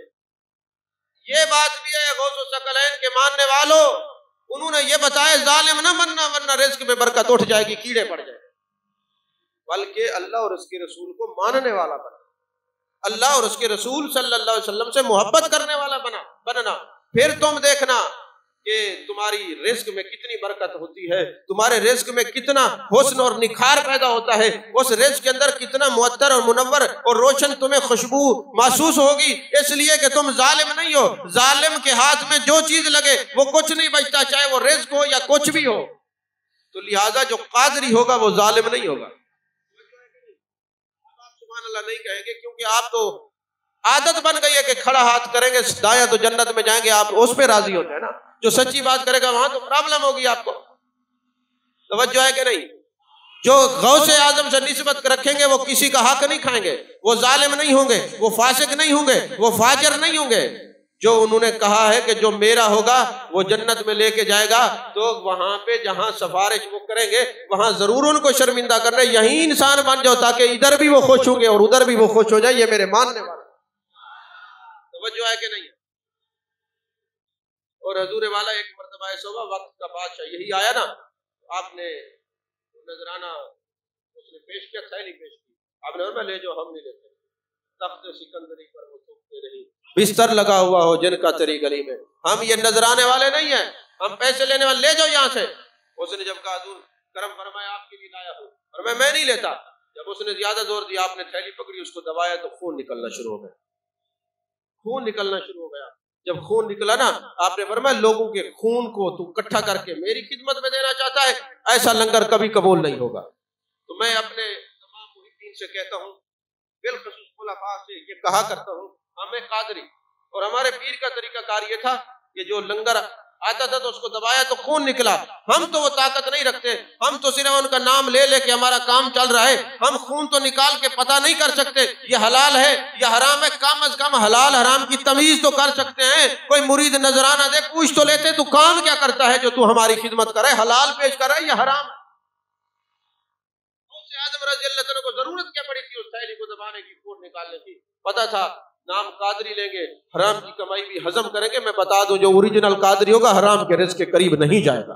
A: یہ بات بھی ہے، غوث الثقلین کے ماننے والوں، انہوں نے یہ بتایا ظالم نہ بننا ورنہ رزق میں برکت اٹھ جائے گی، کیڑے پڑ جائیں، بلکہ اللہ اور اس کے رسول کو ماننے والا بنا، اللہ اور اس کے رسول صلی اللہ علیہ وسلم سے محبت کرنے والا بننا، پھر تم دیکھنا کہ تمہاری رزق میں کتنی برکت ہوتی ہے، تمہارے رزق میں کتنا حسن اور نکھار پیدا ہوتا ہے، اس رزق کے اندر کتنا معطر اور منور اور روشن تمہیں خوشبو محسوس ہوگی، اس لیے کہ تم ظالم نہیں ہو۔ ظالم کے ہاتھ میں جو چیز لگے وہ کچھ نہیں بچتا، چاہے وہ رزق ہو یا کچھ بھی ہو، تو لہٰذا جو قادری ہوگا وہ ظالم نہیں ہوگا۔ آپ سبحان اللہ نہیں کہیں گے کیونکہ آپ تو عادت بن گئی ہے کہ کھڑا ہاتھ کریں گے دایا تو جنت میں جائیں گے، آپ اس پہ راضی ہوتے ہیں نا، جو سچی بات کرے گا وہاں تو پرابلم ہوگی آپ کو۔ توجہ ہے کہ نہیں؟ جو غوث اعظم سے نسبت رکھیں گے وہ کسی کا حق نہیں کھائیں گے، وہ ظالم نہیں ہوں گے، وہ فاسق نہیں ہوں گے، وہ فاجر نہیں ہوں گے۔ جو انہوں نے کہا ہے کہ جو میرا ہوگا وہ جنت میں لے کے جائے گا، تو وہاں پہ جہاں سفارش وہ کریں گے وہاں ضرور ان کو شرمندہ کرنا، یہی انسان بن جاؤ تاکہ ادھر بھی وہ خوش ہوں گے اور ادھر بھی وہ خوش ہو جائے، یہ میرے ماننے والا۔ توجہ ہے کہ نہیں؟ اور حضور والا ایک مرتبہ ایسا ہوا، وقت کا بادشاہ یہی آیا نا، آپ نے نذرانہ اس نے پیش کیا، تھیلی پیش کی، آپ نے فرمایا لے جو ہم نہیں لیتے، تخت سکندری پر وہ تھوکتے نہیں، بستر لگا ہوا ہو جن کا تیری گلی میں، ہم یہ نذرانے والے نہیں ہیں، ہم پیسے لینے والے، لے جاؤ یہاں سے۔ اس نے جب کہا حضور کرم فرمایا آپ کے لیے لایا ہوں، فرمایا میں نہیں لیتا۔ جب اس نے زیادہ زور دیا، آپ نے تھیلی پکڑی، اس کو دبایا تو خون نکلنا شروع ہو گیا، خون نکلنا شروع ہو گیا۔ جب خون نکلا نا، آپ نے فرمایا لوگوں کے خون کو تو اکٹھا کر کے میری خدمت میں دینا چاہتا ہے، ایسا لنگر کبھی قبول نہیں ہوگا۔ تو میں اپنے تمام محبین سے کہتا ہوں، بالخصوص خلفاء سے یہ کہا کرتا ہوں، ہمیں قادری اور ہمارے پیر کا طریقہ کار یہ تھا کہ جو لنگر آتا تھا تو اس کو دبایا تو خون نکلا، ہم تو وہ طاقت نہیں رکھتے، ہم تو صرف ان کا نام لے لے کے ہمارا کام چل رہا ہے، ہم خون تو نکال کے پتہ نہیں کر سکتے یہ حلال ہے یا حرام ہے، کم از کم حلال حرام کی تمیز تو کر سکتے ہیں۔ کوئی مرید نذرانہ دے پوچھ تو لیتے تو کام کیا کرتا ہے جو تو ہماری خدمت کر رہا ہے، حلال پیش کر رہا ہے یا حرام ہے؟ آدم رضی اللہ عنہ کو ضرورت کیا پڑی تھی اس تھیلی کو دبانے کی، خون نکالنے کی؟ پتا تھا نام قادری لیں گے حرام کی کمائی بھی ہضم کریں گے۔ میں بتا دوں جو اوریجنل قادری ہوگا حرام کے رزق کے قریب نہیں جائے گا،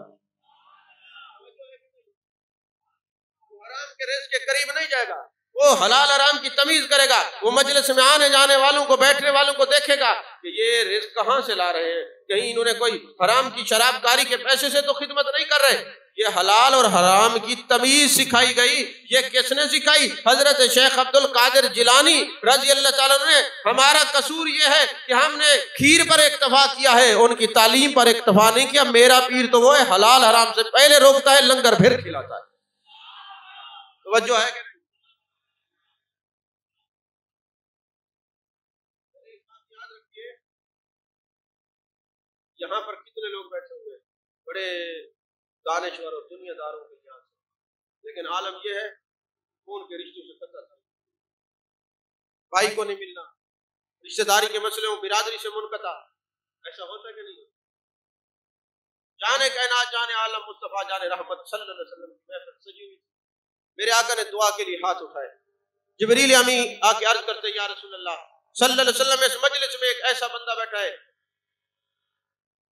A: حرام کے رزق کے قریب نہیں جائے گا، وہ حلال حرام کی تمیز کرے گا، وہ مجلس میں آنے جانے والوں کو بیٹھنے والوں کو دیکھے گا کہ یہ رزق کہاں سے لا رہے ہیں، کہیں انہوں نے کوئی حرام کی شراب کاری کے پیسے سے تو خدمت نہیں کر رہے، یہ حلال اور حرام کی تمیز سکھائی گئی. یہ کس نے سکھائی؟ حضرت شیخ عبد القادر جیلانی رضی اللہ تعالیٰ عنہ نے. ہمارا قصور یہ ہے کہ ہم نے کھیر پر اکتفا کیا ہے، ان کی تعلیم پر اکتفا نہیں کیا. میرا پیر تو وہ ہے حلال حرام سے پہلے روکتا ہے، لنگر پھر کھلاتا ہے. توجہ ہے کہ یہاں پر کتنے لوگ بیٹھے ہوئے ہیں بڑے دانشور اور دنیا داروں کے جان سے، لیکن عالم یہ ہے خون کے رشتوں سے قطع تھا. بھائی کو نہیں ملنا، رشتہ داری کے مسئلے میں برادری سے منقطع. ایسا ہوتا ہے کہ نہیں؟ جانے کائنات، جانے عالم مصطفیٰ، جانے رحمت صلی اللہ علیہ وسلم کی محفل سجی ہوئی. میرے آقا نے دعا کے لیے ہاتھ اٹھائے. جبریل امین آ کے عرض کرتے یا رسول اللہ صلی اللہ علیہ وسلم، اس مجلس میں ایک ایسا بندہ بیٹھا ہے،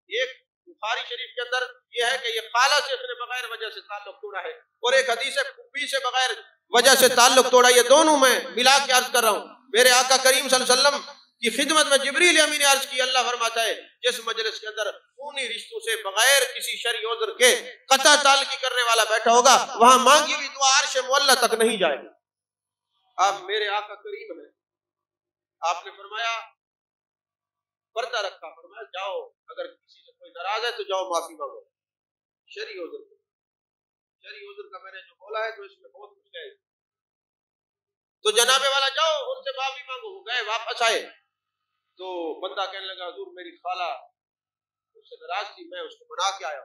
A: ایک بخاری شریف کے اندر یہ ہے کہ یہ خالہ سے اس نے بغیر وجہ سے تعلق توڑا ہے، اور ایک حدیث ہے پھوپھی سے بغیر وجہ سے تعلق توڑا. یہ دونوں میں ملا کے عرض کر رہا ہوں. میرے آقا کریم صلی اللہ علیہ وسلم کی خدمت میں جبریل امین نے عرض کی، اللہ فرماتا ہے جس مجلس کے اندر خونی رشتوں سے بغیر کسی شرعی عذر کے قطع تعلقی کرنے والا بیٹھا ہوگا، وہاں مانگی ہوئی دعا عرش معلی تک نہیں جائے گی. آپ میرے آقا کریم ہیں، آپ نے فرمایا پردہ رکھا، فرمایا جاؤ اگر کسی سے کوئی ناراض ہے تو جاؤ معافی مانگو. شرعی عذر کا میں نے جو بولا ہے تو اس میں بہت کچھ ہے. تو جناب والا جاؤ ان سے معافی مانگو. گئے، واپس آئے تو بندہ کہنے لگا حضور میری خالہ اس سے ناراض تھی، میں اس کو منا کے آیا،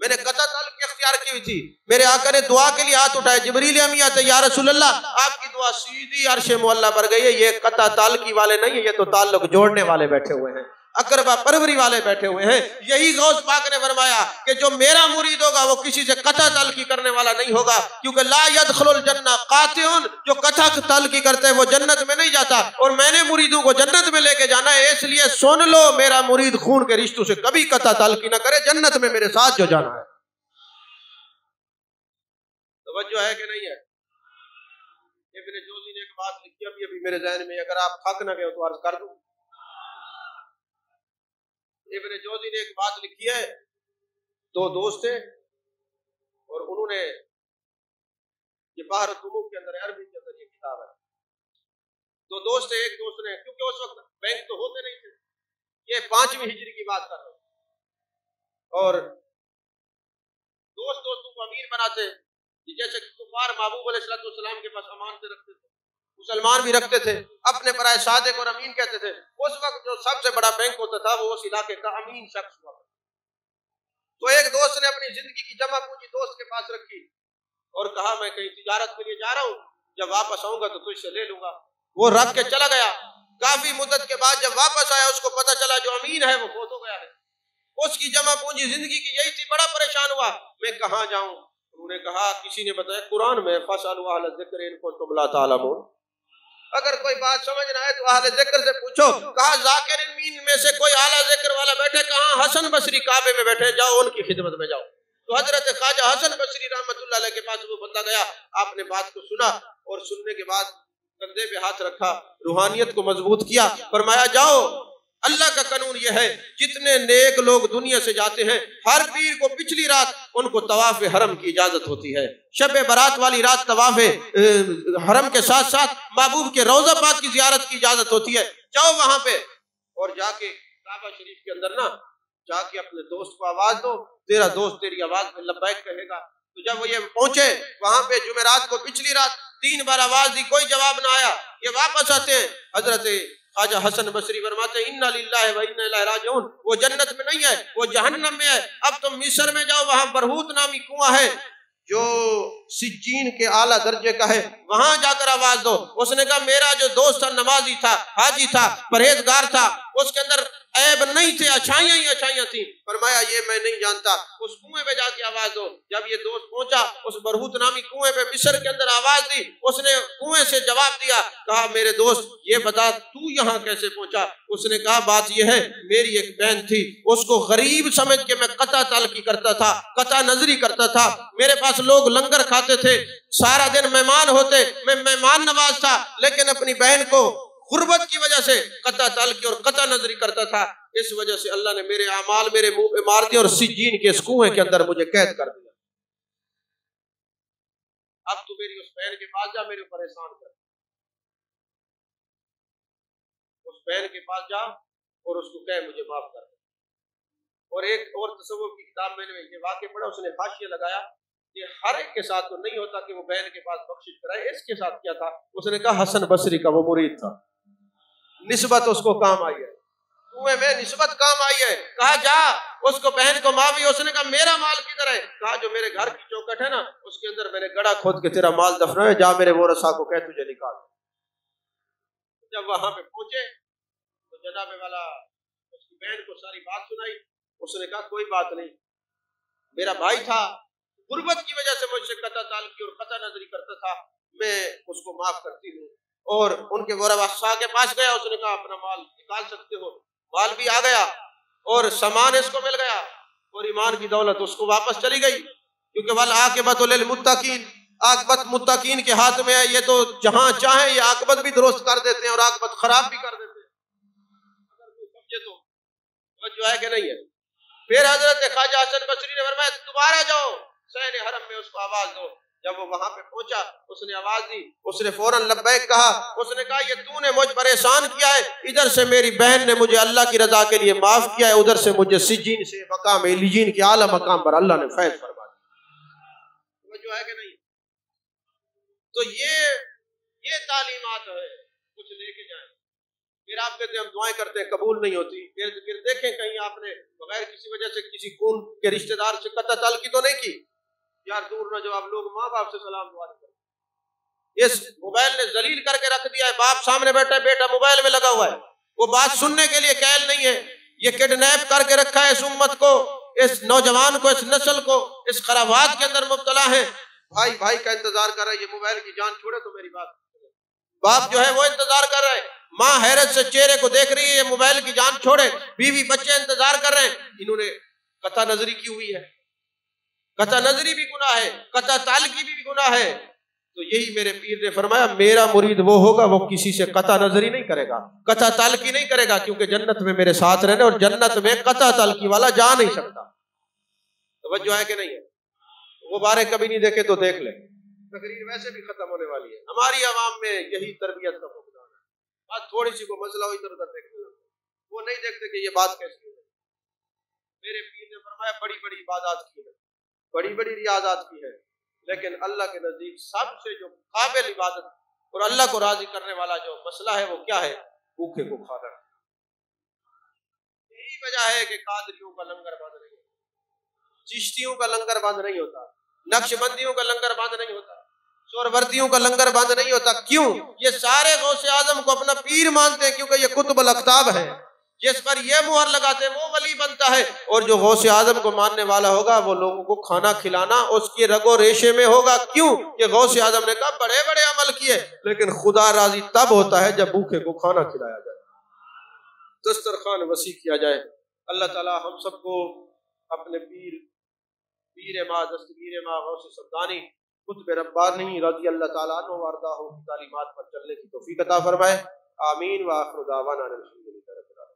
A: میں نے قطع تعلق اختیار کی ہوئی تھی. میرے آقا نے دعا کے لیے ہاتھ اٹھائے. جبریل امین آتے یا رسول اللہ آپ کی دعا سیدھی عرش معلی پر گئی ہے. یہ قطع تعلقی والے نہیں ہیں، یہ تو تعلق جوڑنے والے بیٹھے ہوئے ہیں، اقربا پروری والے بیٹھے ہوئے ہیں. یہی غوث پاک نے فرمایا کہ جو میرا مرید ہوگا وہ کسی سے قطع تعلقی کرنے والا نہیں ہوگا، کیونکہ لا يدخل الجنہ قاطع، جو قطع تعلقی کرتے ہیں وہ جنت میں نہیں جاتا، اور میں نے مریدوں کو جنت میں لے کے جانا ہے. اس لیے سن لو، میرا مرید خون کے رشتوں سے کبھی قطع تعلقی نہ کرے، جنت میں میرے ساتھ جو جانا ہے. توجہ ہے کہ نہیں ہے؟ ابن جوزی نے ایک بات لکھی، ابھی میرے ذہن میں، اگر آپ تھک نہ گئے تو عرض کر دوں. ابن جوزی نے ایک بات لکھی ہے، دو دوست تھے اور انہوں نے یہ بحر الطموح کے اندر، عربی کے اندر یہ کتاب ہے. دو دوست تھے، ایک دوست نے، کیونکہ اس وقت بینک تو ہوتے نہیں تھے، یہ 5ویں ہجری کی بات کر رہا ہوں، اور دوست دوستوں کو امیر بناتے، جیسے کفار محبوب علیہ السلام کے پاس امان سے رکھتے تھے، مسلمان بھی رکھتے تھے، اپنے برائے صادق اور امین کہتے تھے. اس وقت جو سب سے بڑا بینک ہوتا تھا وہ اس علاقے کا امین شخص ہوا. تو ایک دوست نے اپنی زندگی کی جمع پونجی دوست کے پاس رکھی اور کہا میں کہیں تجارت کے لیے جا رہا ہوں، جب واپس آؤں گا تو تجھ سے لے لوں گا. وہ رکھ کے چلا گیا. کافی مدت کے بعد جب واپس آیا اس کو پتہ چلا جو امین ہے وہ فوت ہو گیا ہے. اس کی جمع پونجی زندگی کی یہی تھی. بڑا پریشان ہوا، میں کہاں جاؤں؟ انہوں نے کہا، کسی نے بتایا قرآن میں فَاسْأَلُوا أَهْلَ الذِّكْرِ إِن كُنتُمْ لَا تَعْلَمُونَ، اگر کوئی بات سمجھ نہ آئے تو اہل ذکر سے پوچھو. کہا ذاکرین میں سے کوئی اعلیٰ ذکر والا بیٹھے، کہاں؟ حسن بصری کعبے میں بیٹھے، جاؤ ان کی خدمت میں جاؤ. تو حضرت خواجہ حسن بصری رحمۃ اللہ علیہ کے پاس وہ بندہ گیا. آپ نے بات کو سنا اور سننے کے بعد کندھے پہ ہاتھ رکھا، روحانیت کو مضبوط کیا، فرمایا جاؤ، اللہ کا قانون یہ ہے جتنے نیک لوگ دنیا سے جاتے ہیں ہر پیر کو پچھلی رات ان کو طواف حرم کی اجازت ہوتی ہے. شب برات والی رات طواف حرم کے ساتھ ساتھ محبوب کے روضہ پاک کی زیارت کی اجازت ہوتی ہے. جاؤ وہاں پہ اور جا کے کعبہ شریف کے اندر نا جا کے اپنے دوست کو آواز دو، تیرا دوست تیری آواز میں لبیک کہے گا. تو جب وہ یہ پہنچے وہاں پہ جمعرات کو پچھلی رات 3 بار آواز دی، کوئی جواب نہ آیا. یہ واپس آتے ہیں، حضرت خواجہ حسن بصری فرماتے ہیں انا للہ و انا الیہ راجعون. وہ جنت میں نہیں ہے، وہ جہنم میں ہے. اب تم مصر میں جاؤ، وہاں برہوت نامی کنواں ہے جو سجین کے اعلیٰ درجے کا ہے، وہاں جا کر آواز دو. اس نے کہا میرا جو دوست تھا نمازی تھا، حاجی تھا، پرہیزگار تھا، اس کے اندر عیب نہیں تھے، اچھائیاں ہی اچھائیاں تھیں. فرمایا یہ میں نہیں جانتا، اس کنویں پہ جا کے آواز دو. جب یہ دوست پہنچا اس برہوت نامی کنویں پہ مصر کے اندر آواز دی. اس نے کنویں سے جواب دیا، کہا میرے دوست یہ بتا تو یہاں کیسے پہنچا؟ اس نے کہا بات یہ ہے میری ایک بہن تھی، اس کو غریب سمجھ کے میں قطع تعلقی کرتا تھا، قطع نظری کرتا تھا. میرے پاس لوگ لنگر کھاتے تھے، سارا دن مہمان ہوتے، میں مہمان نواز تھا، لیکن اپنی بہن کو غربت کی وجہ سے قطع تعلقی اور قطع نظری کرتا تھا. اس وجہ سے اللہ نے میرے اعمال میرے منہ پہ مار دیے اور سجین کے اس کنویں کے اندر مجھے قید کر دیا. اب تو میری اس بہن کے پاس جا، میرے اوپر احسان کر، اس بہن کے پاس جا اور اس کو کہے مجھے معاف کر۔ اور ایک اور تصوف کی کتاب میں نے یہ واقعہ پڑھا، اس نے حاشیہ لگایا کہ ہر ایک کے ساتھ تو نہیں ہوتا کہ وہ بہن کے پاس بخشش کرائے، اس کے ساتھ کیا تھا، اس نے کہا حسن بصری کا وہ مرید تھا، نسبت اس کو کام آئی ہے، تمہیں میں نسبت کام آئی ہے، کہا جا اس کو بہن کو معافی، اس نے کہا میرا مال کدھر ہے، کہا جو میرے گھر کی چوکٹ ہے نا اس کے اندر میں نے گڑا کھود کے تیرا مال دفنا ہے، جا میرے ورثاء کو کہہ تجھے نکال۔ جب وہاں پہ پہنچے تو جناب والا اس کی بہن کو ساری بات سنائی، اس نے کہا کوئی بات نہیں، میرا بھائی تھا، غربت کی وجہ سے مجھ سے قطع تعلقی اور قطع نظری کرتا تھا، میں اس کو معاف کرتی ہوں۔ اور ان کے ورثاء کے پاس گیا، اس نے کہا اپنا مال نکال سکتے ہو، مال بھی آ گیا اور سامان اس کو مل گیا اور ایمان کی دولت اس کو واپس چلی گئی، کیونکہ والعاقبۃ للمتقین، عاقبت متقین کے ہاتھ میں ہے، یہ تو جہاں چاہیں یہ عاقبت بھی درست کر دیتے ہیں اور عاقبت خراب بھی کر دیتے ہیں، اگر کوئی سمجھے تو جو ہے کہ نہیں ہے۔ پھر حضرت خواجہ حسن بصری نے فرمایا دوبارہ جاؤ صحن حرم میں اس کو آواز دو۔ جب وہ وہاں پہ پہنچا اس نے آواز دی، اس نے فوراً لبیک کہا، اس نے کہا یہ تو نے مجھ پر احسان کیا ہے، ادھر سے میری بہن نے مجھے اللہ کی رضا کے لیے معاف کیا ہے، ادھر سے مجھے سجین سے مقام علیین کے اعلیٰ مقام پر اللہ نے فیض فرما دیا، جو ہے کہ نہیں۔ تو یہ تعلیمات ہے، کچھ لے کے جائیں۔ پھر آپ کہتے ہیں ہم دعائیں کرتے ہیں قبول نہیں ہوتی، پھر دیکھیں کہیں آپ نے بغیر کسی وجہ سے کسی خون کے رشتہ دار سے قطع تعلقی تو نہیں کی، یار دور نہ جو آپ لوگ ماں باپ سے سلام دعا نہیں کرتے۔ اس موبائل نے ذلیل کر کے رکھ دیا ہے، باپ سامنے بیٹھا ہے، بیٹا موبائل میں لگا ہوا ہے، وہ بات سننے کے لیے قائل نہیں ہے، یہ کڈنیپ کر کے رکھا ہے اس امت کو، اس نوجوان کو، اس نسل کو، اس خرابات کے اندر مبتلا ہے۔ بھائی بھائی کا انتظار کر رہا ہے، یہ موبائل کی جان چھوڑے تو میری بات، باپ جو ہے وہ انتظار کر رہے ہیں، ماں حیرت سے چہرے کو دیکھ رہی ہے، یہ موبائل کی جان چھوڑے، بیوی بچے انتظار کر رہے ہیں، انہوں نے قطع نظری کی ہوئی ہے، قطع نظری بھی گناہ ہے، قطع تعلقی بھی گناہ ہے۔ تو یہی میرے پیر نے فرمایا میرا مرید وہ ہوگا وہ کسی سے قطع نظری نہیں کرے گا، قطع تعلقی نہیں کرے گا، کیونکہ جنت میں میرے ساتھ رہنے، اور جنت میں قطع تعلقی والا جا نہیں سکتا۔ توجہ ہے کہ نہیں ہے؟ وہ بارے کبھی نہیں دیکھے تو دیکھ لیں، تقریر ویسے بھی ختم ہونے والی ہے، ہماری عوام میں یہی تربیت کا فقدان ہے، بس تھوڑی سی کو مسئلہ ہو ادھر ادھر دیکھنے لگتا ہے، وہ نہیں دیکھتے کہ یہ بات کیسی ہے۔ میرے پیر نے فرمایا بڑی بڑی عبادات کی ہے، بڑی بڑی ریاضات کی ہے، لیکن اللہ کے نزدیک سب سے جو قابل عبادت اور اللہ کو راضی کرنے والا جو مسئلہ ہے وہ کیا ہے؟ بھوکے کو کھانا۔ یہی وجہ ہے کہ قادریوں کا لنگر بند نہیں ہوتا، چشتیوں کا لنگر بند نہیں ہوتا، نقش بندیوں کا لنگر بند نہیں ہوتا، سوروردیوں کا لنگر بند نہیں ہوتا۔ کیوں؟ یہ سارے غوث اعظم کو اپنا پیر مانتے ہیں، کیونکہ یہ قطب الاقطاب ہے، جس پر یہ مہر لگاتے ہیں وہ ولی بنتا ہے، اور جو غوث اعظم کو ماننے والا ہوگا وہ لوگوں کو کھانا کھلانا اس کی رگ و ریشے میں ہوگا۔ کیوں کہ غوث اعظم نے کہا بڑے بڑے عمل کیے، لیکن خدا راضی تب ہوتا ہے جب بھوکے کو کھانا کھلایا جائے، دسترخوان وسیع کیا جائے۔ اللہ تعالی ہم سب کو اپنے پیر ماں دستگیر ماں غوث سمدانی قطب ربانی رضی اللہ تعالیٰ عنہ وارضاہ کی تعلیمات پر چلنے کی توفیق عطا فرمائے، آمین۔ وآخر دعوانا الحمدللہ۔